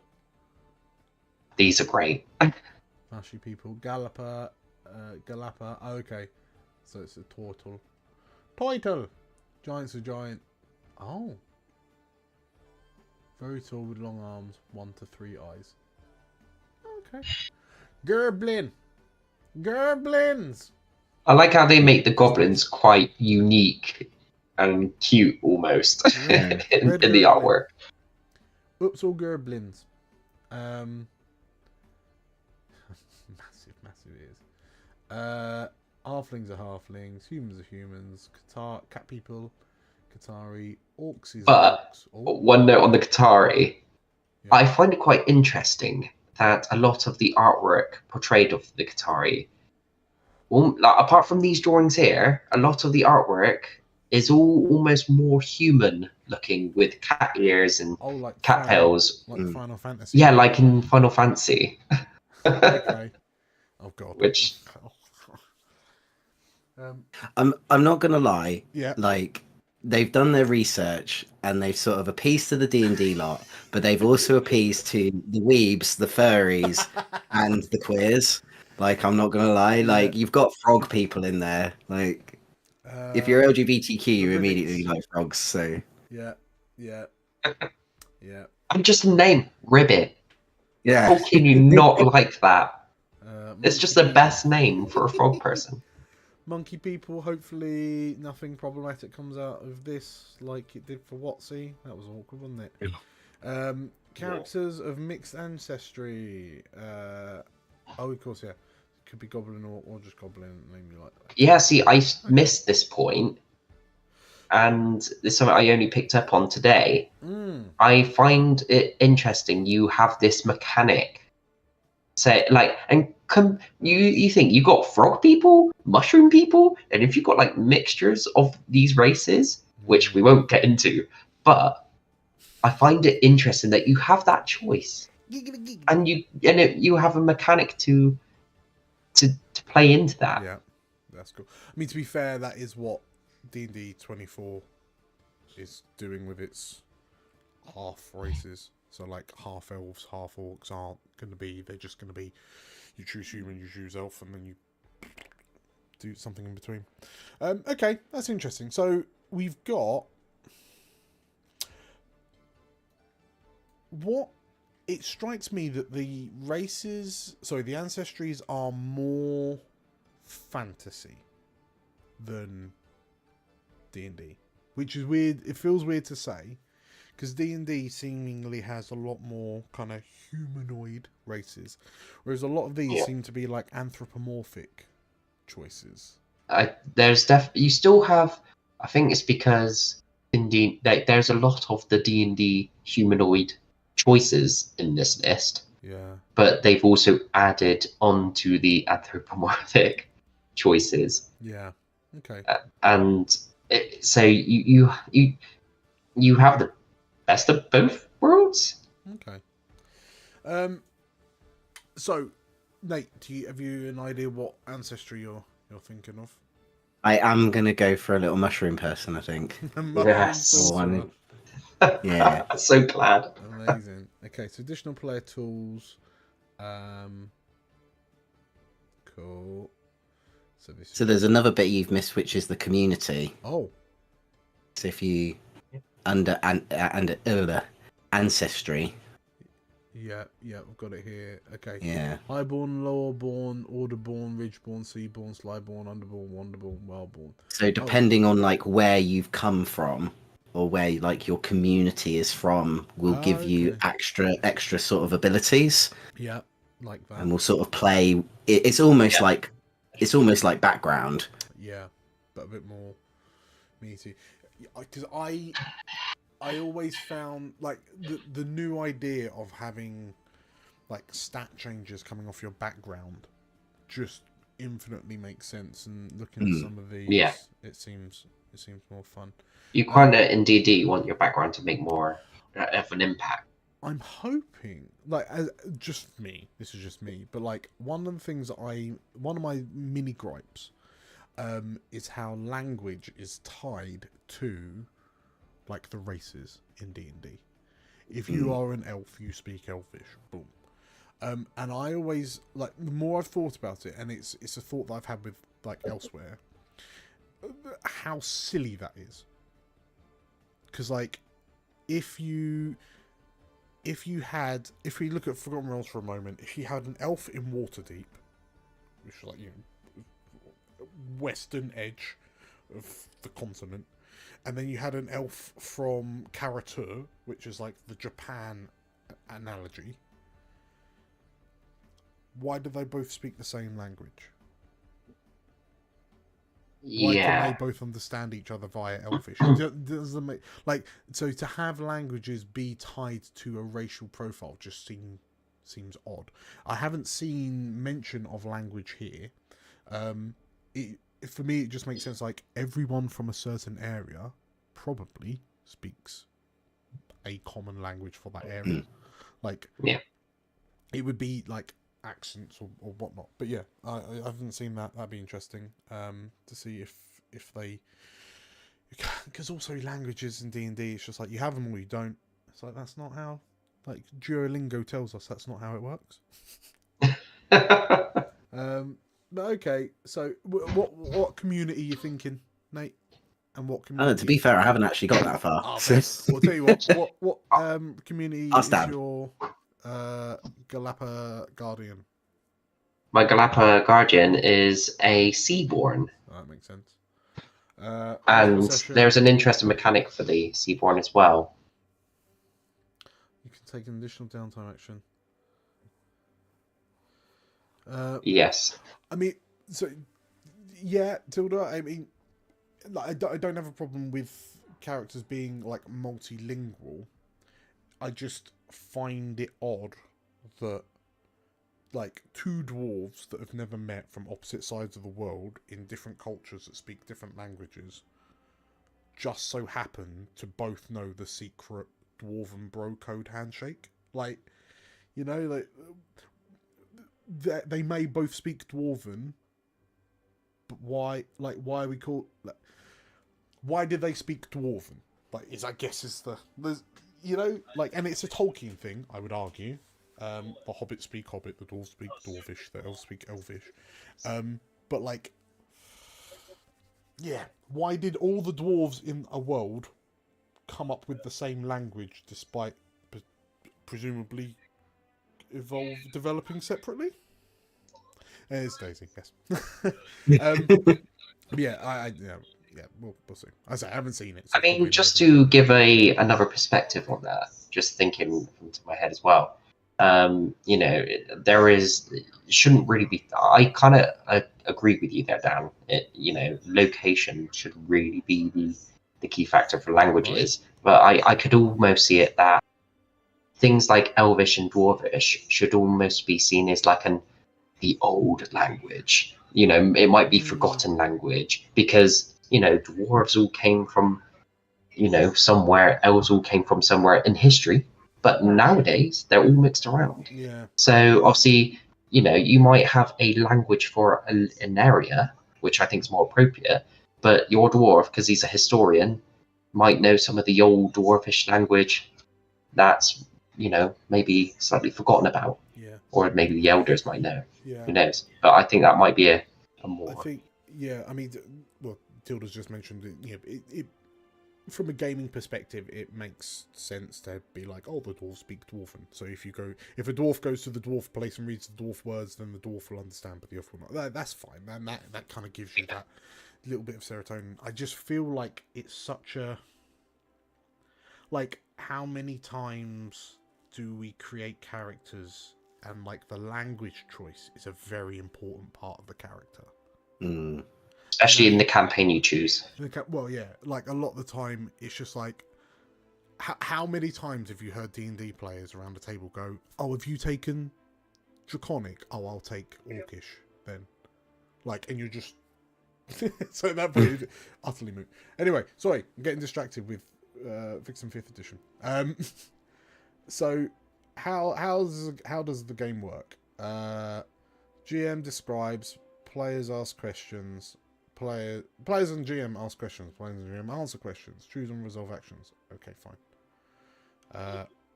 These are great. Mushy people. Galapa. Oh, okay. So it's a turtle. Title. Giant's a giant. Oh. Very tall with long arms. 1 to 3 eyes. Okay. Gerblins. I like how they make the goblins quite unique and cute almost in the artwork. Oops, all Gerblins. Massive ears. Halflings are halflings. Humans are humans. Cat people. Qatari. Orcs is orcs. One note on the Qatari. Yeah. I find it quite interesting that a lot of the artwork portrayed of the Qatari Well, like, apart from these drawings here, a lot of the artwork is all almost more human looking with cat ears and Oh, like cat tails. like Final Fantasy. Yeah, like in Final Fantasy. Okay. Oh God. Which I'm not gonna lie. Yeah. Like they've done their research and they've sort of appeased to the D&D lot, but they've also appeased to the weebs, the furries, and the queers. Like I'm not gonna lie. Like you've got frog people in there. Like if you're LGBTQ, you the immediately Ribbits. like frogs. So Yeah. Yeah. Yeah. I'm just a name, Ribbit. yeah. How can you not like that? It's Monkey just the people. best name for a frog person. Monkey people. Hopefully, nothing problematic comes out of this, like it did for Watsy. That was awkward, wasn't it? Characters of mixed ancestry. Oh, of course, yeah. Could be goblin or just goblin. Name you like that. Yeah, see, I missed this point, and it's something I only picked up on today. I find it interesting. You have this mechanic, say, like, and you think you got frog people, mushroom people, and if you've got like mixtures of these races, which we won't get into, but I find it interesting that you have that choice, and you have a mechanic to play into that. Yeah, that's cool. I mean, to be fair, that is what D&D 24 is doing with its half races. So, like, half elves, half orcs aren't going to be. They're just going to be. You choose human, you choose elf, and then you do something in between. Okay, that's interesting. So we've got what. It strikes me that the ancestries are more fantasy than D&D, which is weird. It feels weird to say, because D&D seemingly has a lot more kind of humanoid races, whereas a lot of these seem to be like anthropomorphic choices. You still have. I think it's because indeed, like, there's a lot of the D&D humanoid choices in this list. Yeah. But they've also added onto the anthropomorphic choices. Yeah. Okay. So you have the best of both worlds. Okay. So, Nate, have you an idea what ancestry you're thinking of? I am gonna go for a little mushroom person. I think. Yes. Sorcerer. Yeah. So glad. Amazing. Okay, so additional player tools. Cool. So there's another bit you've missed, which is the community. Oh. So if you under ancestry. Yeah, I've got it here. Okay. Yeah. Highborn, lowerborn, orderborn, ridgeborn, seaborn, slyborn, underborn, wonderborn, wildborn. So depending on like where you've come from or where like your community is from, will give you extra sort of abilities. Yeah, like that. And we'll sort of play. It's almost like background. Yeah, but a bit more meaty. Because I always found like the new idea of having like stat changes coming off your background just infinitely makes sense, and looking at some of these, it seems more fun. You kind of in D&D want your background to make more of an impact. I'm hoping, like, this is just me, but like one of the things one of my mini gripes is how language is tied to like the races in D&D. If you are an elf, you speak Elfish. Boom. And I always like, the more I've thought about it, and it's a thought that I've had with like elsewhere, how silly that is. Because like, if we look at Forgotten Realms for a moment, if you had an elf in Waterdeep, which is like, western edge of the continent, and then you had an elf from Karatur, which is like the Japan analogy, why do they both speak the same language? Why can they both understand each other via Elfish? It doesn't make, like, so to have languages be tied to a racial profile just seems odd. I haven't seen mention of language here. For me, it just makes sense. Like everyone from a certain area probably speaks a common language for that area. Like, Yeah. it would be like accents or whatnot. But yeah, I haven't seen that. That'd be interesting to see if they, because also languages in D&D, it's just like you have them or you don't. It's like that's not how, like Duolingo tells us that's not how it works. But okay, so what community are you thinking, Nate? And what community? To be fair, I haven't actually got that far. Oh, well, I'll tell you what community I'll is stab. your Galapa Guardian? My Galapa Guardian is a Seaborn. Oh, that makes sense. And Session, there's an interesting mechanic for the Seaborn as well. you can take an additional downtime action. Yes. I mean, so yeah, Tilda. I mean, like, I don't have a problem with characters being like multilingual. I just find it odd that like two dwarves that have never met from opposite sides of the world in different cultures that speak different languages just so happen to both know the secret dwarven bro code handshake. Like, you know, like they may both speak dwarven, but why? Like, why are we call? Like, why did they speak dwarven? Like, I guess is the you know, like, and it's a Tolkien thing, I would argue. The hobbits speak Hobbit, the dwarves speak Dwarvish, the elves speak Elvish. But like, yeah, why did all the dwarves in a world come up with the same language despite presumably developing separately? It's Daisy, yes. Yeah, we'll see. I say I haven't seen it. So I mean, just to give another perspective on that, just thinking into my head as well. You know, shouldn't really be. I kind of agree with you there, Dan. You know, location should really be the key factor for languages. Right. But I could almost see it that things like Elvish and Dwarvish should almost be seen as like the old language. You know, it might be forgotten language because, you know, dwarves all came from, you know, somewhere, elves all came from somewhere in history, but nowadays they're all mixed around. Yeah. So obviously, you know, you might have a language for an area, which I think is more appropriate, but your dwarf, because he's a historian, might know some of the old dwarfish language that's, you know, maybe slightly forgotten about. Yeah. Or maybe the elders might know. Yeah. Who knows? But I think that might be a more. I think, yeah, I mean, well, Tilda's just mentioned it. Yeah, it from a gaming perspective, it makes sense to be like, oh, the dwarves speak dwarven. So if a dwarf goes to the dwarf place and reads the dwarf words, then the dwarf will understand, but the elf will not. That's fine. And that kind of gives you that little bit of serotonin. I just feel like it's such a, like, how many times do we create characters and like the language choice is a very important part of the character. Especially in the campaign you choose. Well, yeah, like a lot of the time it's just like, how many times have you heard D&D players around the table go, oh, have you taken Draconic? Oh, I'll take Orcish then. Like, and you're just so at that point you're utterly moot. Anyway, sorry, I'm getting distracted with Vixen 5th edition. So how does the game work? GM describes, players ask questions, players and GM ask questions, players and GM answer questions, choose and resolve actions. Okay, fine.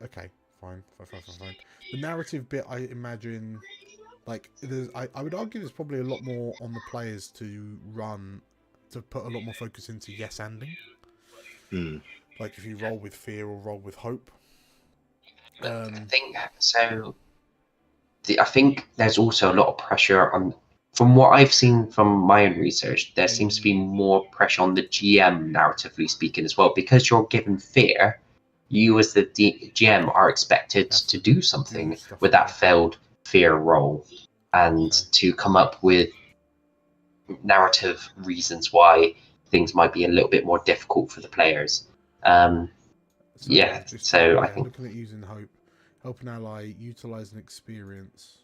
Okay, fine. The narrative bit, I imagine, like, I would argue there's probably a lot more on the players to put a lot more focus into yes-anding. Like if you roll with fear or roll with hope. I think so. I think there's also a lot of pressure on. From what I've seen from my own research, there seems to be more pressure on the GM, narratively speaking, as well, because you're given fear. You, as the GM, are expected to do something with that failed fear roll, and to come up with narrative reasons why things might be a little bit more difficult for the players. I think looking at using hope, help an ally utilize an experience.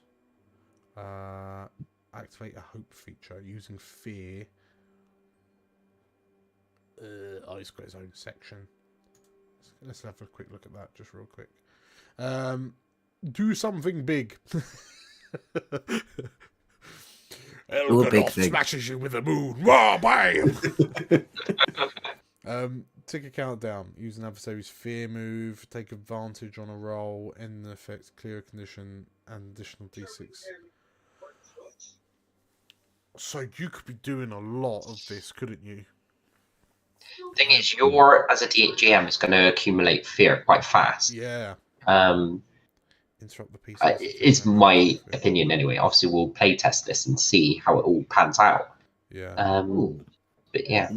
activate a hope feature using fear. It's got its own section. Let's have a quick look at that just real quick. Do something big. Elganoff smashes you with a moon. Wah, bam! Tick a countdown. Use an adversary's fear move. Take advantage on a roll. End the effect. Clear a condition. And additional d6. So you could be doing a lot of this, couldn't you? Thing is, you're as a GM is going to accumulate fear quite fast. Yeah. Interrupt the piece. It's my opinion anyway. Obviously, we'll play test this and see how it all pans out. Yeah. But yeah.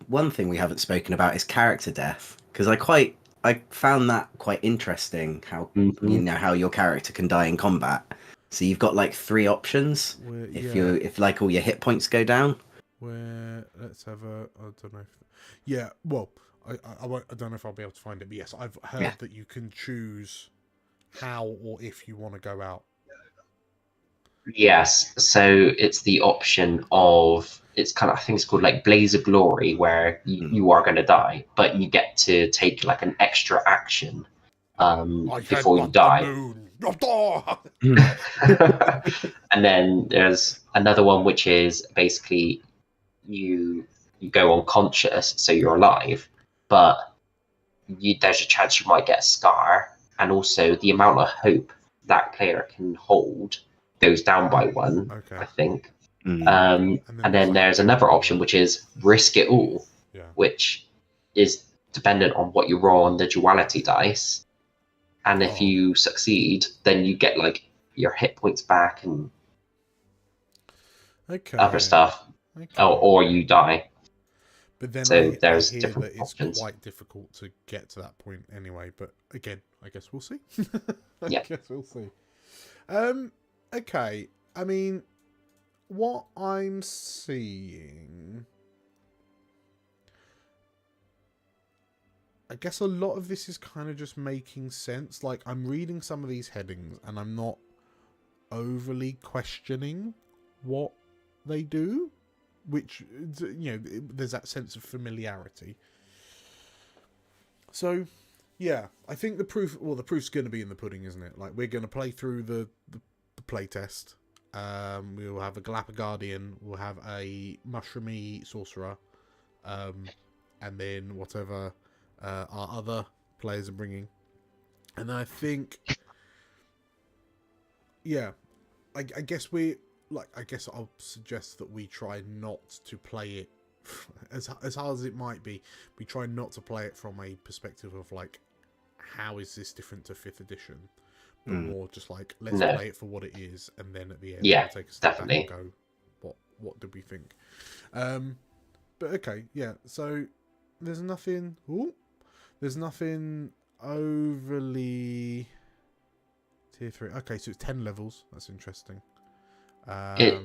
One thing we haven't spoken about is character death, because I found that quite interesting. How how your character can die in combat. So you've got like 3 options. If like all your hit points go down. Let's have a. I don't know. Yeah. Well, I don't know if I'll be able to find it, but yes, I've heard that you can choose how or if you want to go out. Yes, so it's the option of I think it's called like Blaze of Glory, where you are going to die, but you get to take like an extra action before you die. And then there's another one which is basically you go unconscious, so you're alive, but there's a chance you might get a scar, and also the amount of hope that player can hold goes down by 1, I think. And then there's another option which is risk it all, which is dependent on what you roll on the duality dice. And if you succeed, then you get like your hit points back and other stuff. Or you die. But then there's I hear different that options. It's quite difficult to get to that point anyway. But again, I guess we'll see. I guess we'll see. Okay. I mean, what I'm seeing, I guess a lot of this is kind of just making sense. Like, I'm reading some of these headings and I'm not overly questioning what they do, which, there's that sense of familiarity. So, yeah, I think the proof's going to be in the pudding, isn't it? Like, we're going to play through the playtest. We will have a Galapa Guardian, we'll have a Mushroomy Sorcerer, and then whatever our other players are bringing. And I think, I guess I'll suggest that we try not to play it as hard as it might be. We try not to play it from a perspective of like, how is this different to 5th edition? But more just like, let's play it for what it is, and then at the end we'll take a step back and go, what did we think? But okay, so there's nothing overly tier 3. Okay, so it's 10 levels. That's interesting. I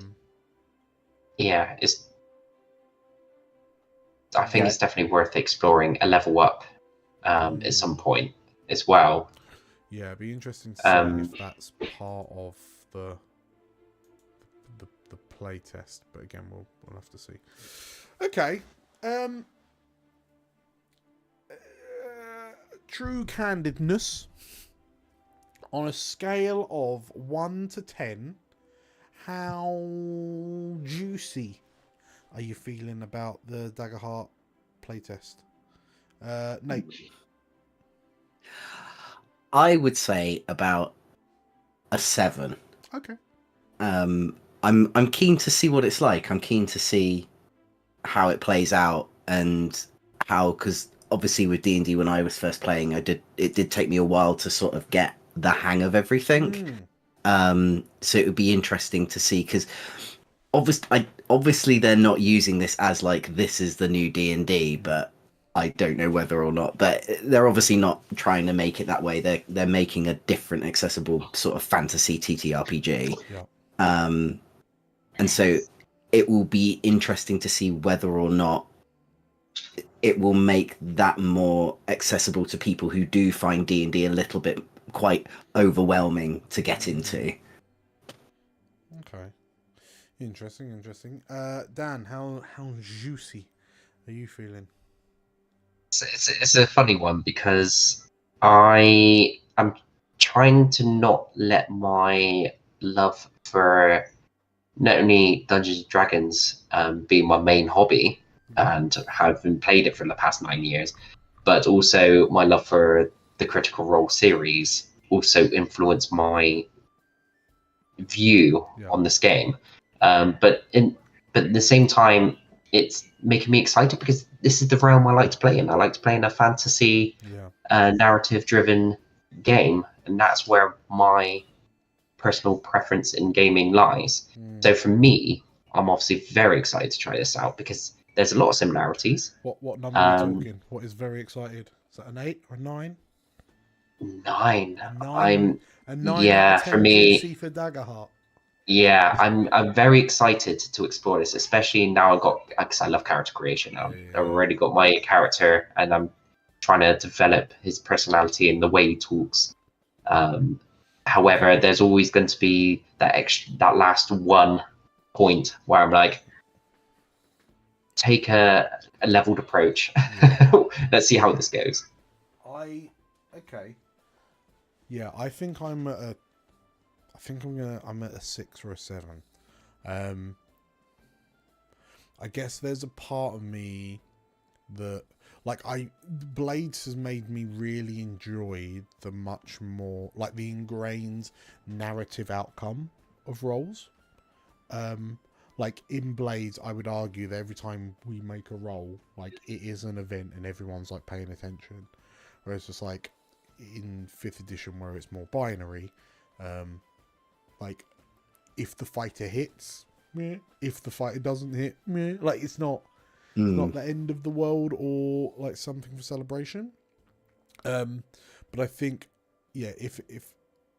think it's definitely worth exploring a level up at some point as well. Yeah, it'd be interesting to see if that's part of the play test, but again, we'll have to see. Okay. True candidness. On a scale of 1 to 10, how juicy are you feeling about the Daggerheart playtest? Nate? I would say about a 7. Okay. I'm keen to see what it's like. I'm keen to see how it plays out, and how, because obviously with D&D when I was first playing, it did take me a while to sort of get the hang of everything. So it would be interesting to see, because obviously they're not using this as like, this is the new D&D, but I don't know whether or not. But they're obviously not trying to make it that way. They're making a different, accessible sort of fantasy TTRPG. Yeah. And so it will be interesting to see whether or not it will make that more accessible to people who do find D&D a little bit quite overwhelming to get into. Okay. Interesting. Dan, how juicy are you feeling? It's a funny one because I am trying to not let my love for not only Dungeons and Dragons be my main hobby and have been played it for the past 9 years, but also my love for the Critical Role series also influence my view on this game. But at the same time, it's making me excited because this is the realm I like to play in. I like to play in a fantasy, narrative-driven game, and that's where my personal preference in gaming lies. So for me, I'm obviously very excited to try this out because there's a lot of similarities. What number are we talking? What is very excited? Is that an 8 or a 9? 9. A 9 yeah, out of 10 for me. juicy for Daggerheart. Yeah, I'm very excited to explore this, especially now because I love character creation. I've already got my character, and I'm trying to develop his personality and the way he talks. However, there's always going to be that last one point where I'm like, take a leveled approach. Let's see how this goes. Yeah, I think I'm at a. I'm at a 6 or a 7. I guess there's a part of me that Blades has made me really enjoy the much more the ingrained narrative outcome of roles. In Blades, I would argue that every time we make a roll, it is an event and everyone's paying attention. Whereas just in 5th edition where it's more binary, if the fighter hits, meh. If the fighter doesn't hit, meh. It's not the end of the world or something for celebration. But I think, if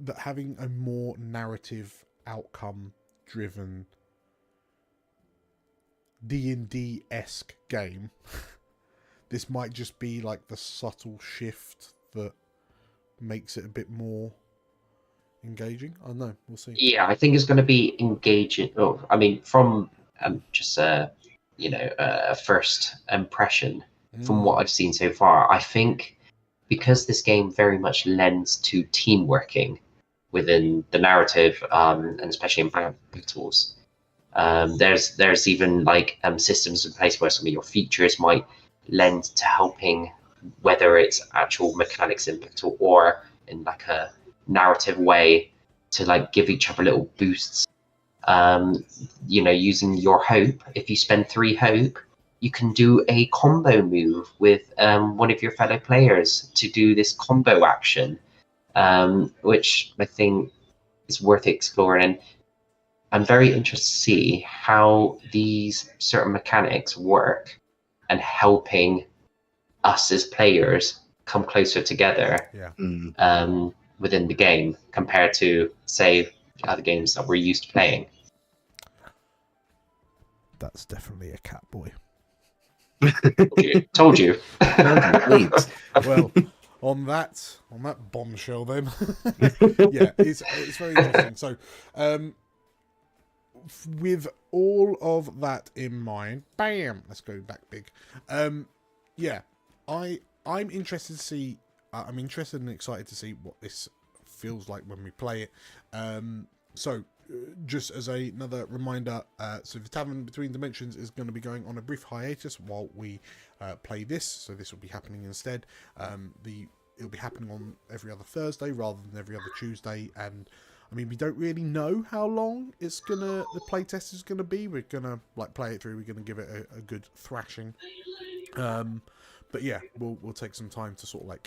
that having a more narrative outcome driven D&D-esque game, this might just be the subtle shift that makes it a bit more engaging. I don't know. We'll see. Yeah, I think it's going to be engaging. Oh, I mean, from just a first impression from what I've seen so far, I think because this game very much lends to team working within the narrative, and especially in battles. There's even systems in place where some of your features might lend to helping, whether it's actual mechanics in battle or in a narrative way, to give each other little boosts. Using your hope. If you spend 3 hope, you can do a combo move with one of your fellow players to do this combo action, which I think is worth exploring. And I'm very interested to see how these certain mechanics work and helping us as players come closer together within the game compared to, say, other games that we're used to playing. That's definitely a cat boy. Told you. Well, on that bombshell, then. Yeah, it's very interesting. So, with all of that in mind, bam, let's go back big. Yeah, I'm interested to see. I'm interested and excited to see what this feels like when we play it. Just as another reminder, so the Tavern Between Dimensions is going to be going on a brief hiatus while we play this. So this will be happening instead. It'll be happening on every other Thursday rather than every other Tuesday. And I mean, we don't really know how long the playtest is gonna be. We're gonna play it through. We're gonna give it a good thrashing. But yeah, we'll take some time to sort of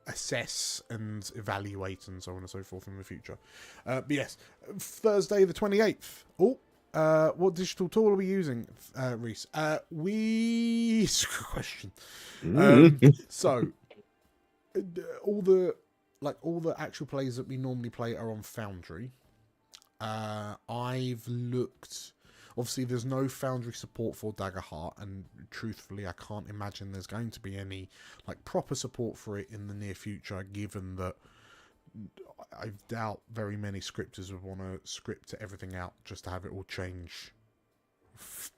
assess and evaluate and so on and so forth in the future. But yes, Thursday the 28th. What digital tool are we using, Reese? It's a good question. So all the actual plays that we normally play are on Foundry. I've looked. Obviously, there's no Foundry support for Daggerheart, and truthfully, I can't imagine there's going to be any proper support for it in the near future, given that I doubt very many scripters would want to script everything out just to have it all change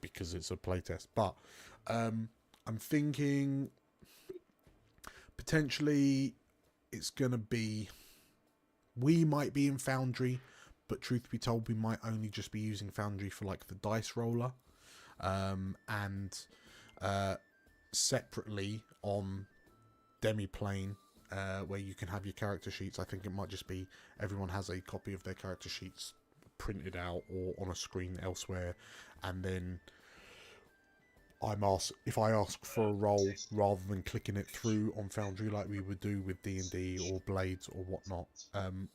because it's a playtest. But I'm thinking potentially it's going to be... We might be in Foundry, but truth be told, we might only just be using Foundry for like the dice roller. And separately on Demiplane, where you can have your character sheets, I think it might just be everyone has a copy of their character sheets printed out or on a screen elsewhere, and then if I ask for a roll, rather than clicking it through on Foundry like we would do with D&D or Blades or whatnot,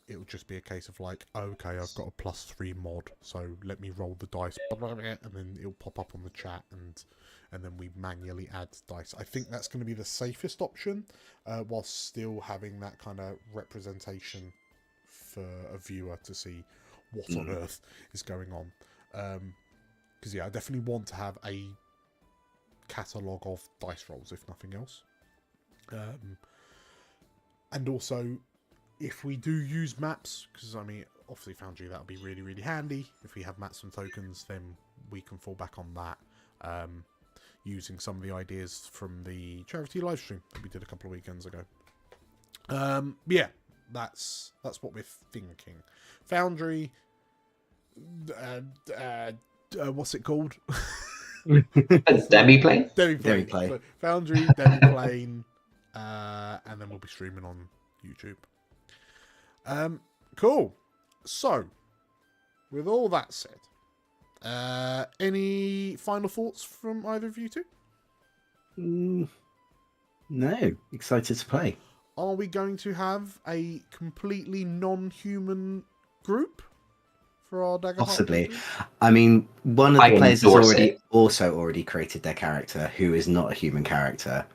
it would just be a case of like, okay, I've got a +3 mod, so let me roll the dice, and then it'll pop up on the chat, and then we manually add dice. I think that's going to be the safest option, while still having that kind of representation for a viewer to see what on earth is going on. Because I definitely want to have a catalogue of dice rolls, if nothing else. And also, if we do use maps, because I mean, obviously Foundry, that would be really, really handy. If we have maps and tokens, then we can fall back on that, using some of the ideas from the charity live stream that we did a couple of weekends ago. Yeah, that's what we're thinking. Foundry, what's it called? Demiplane? Demiplane. Foundry, Demiplane, and then we'll be streaming on YouTube. Cool. So, with all that said, any final thoughts from either of you two? No. Excited to play. Are we going to have a completely non-human group for our Daggerheart? Possibly. playthrough? I mean, one of the players has endorse it. already created their character, who is not a human character.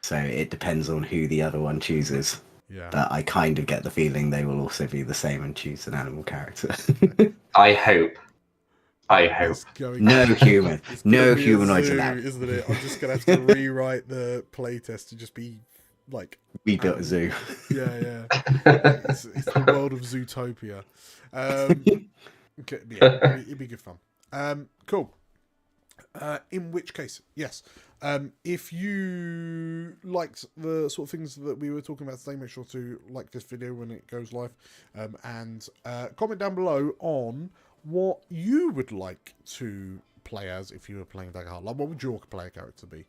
So it depends on who the other one chooses. Yeah. But I kind of get the feeling they will also be the same and choose an animal character. I hope. It's going No human. it's gonna No be a humanoids zoo, allowed. isn't it? I'm just going to have to rewrite the playtest to just be like... We built a zoo. Yeah. It's the world of Zootopia. Okay, yeah, it'd be good fun. Cool. In which case, yes. If you liked the sort of things that we were talking about today, make sure to like this video when it goes live, and comment down below on what you would like to play as if you were playing Daggerheart. Like, what would your player character be?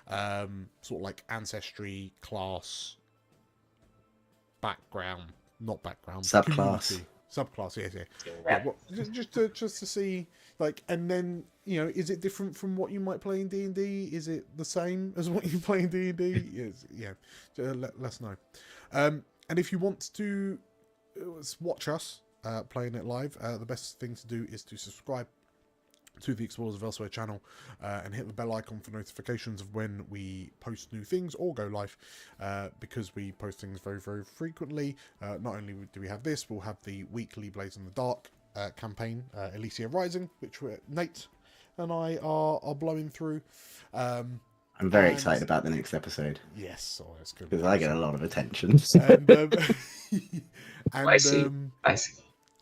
Sort of like ancestry, class, background, not background, Subclass. community. Subclass, yeah. Well, just to see, like, and then, you know, is it different from what you might play in D&D? Is it the same as what you play in D&D? Yeah. Let us know. And if you want to watch us playing it live, the best thing to do is to subscribe to the Explorers of Elsewhere channel, and hit the bell icon for notifications of when we post new things or go live, because we post things very, very frequently. Not only do we have this, we'll have the weekly Blaze in the Dark campaign, Elysia Rising, which Nate and I are blowing through. I'm very excited about the next episode. Yes, it's good. Because I get a lot of attention. I see.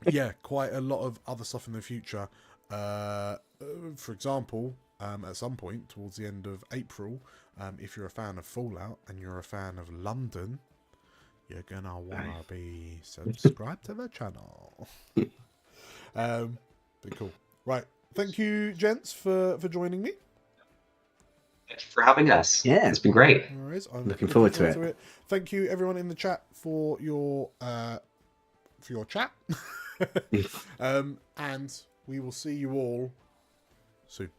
Yeah, quite a lot of other stuff in the future. For example, at some point towards the end of April, if you're a fan of Fallout and you're a fan of London, you're gonna wanna be subscribed to the channel. Pretty cool. Right, thank you, gents, for joining me. Thank you for having us. Yeah, it's been great. No worries. I'm looking forward to it. Thank you, everyone in the chat, for your chat. And we will see you all soon.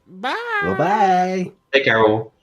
Bye. Bye-bye. Take care, all.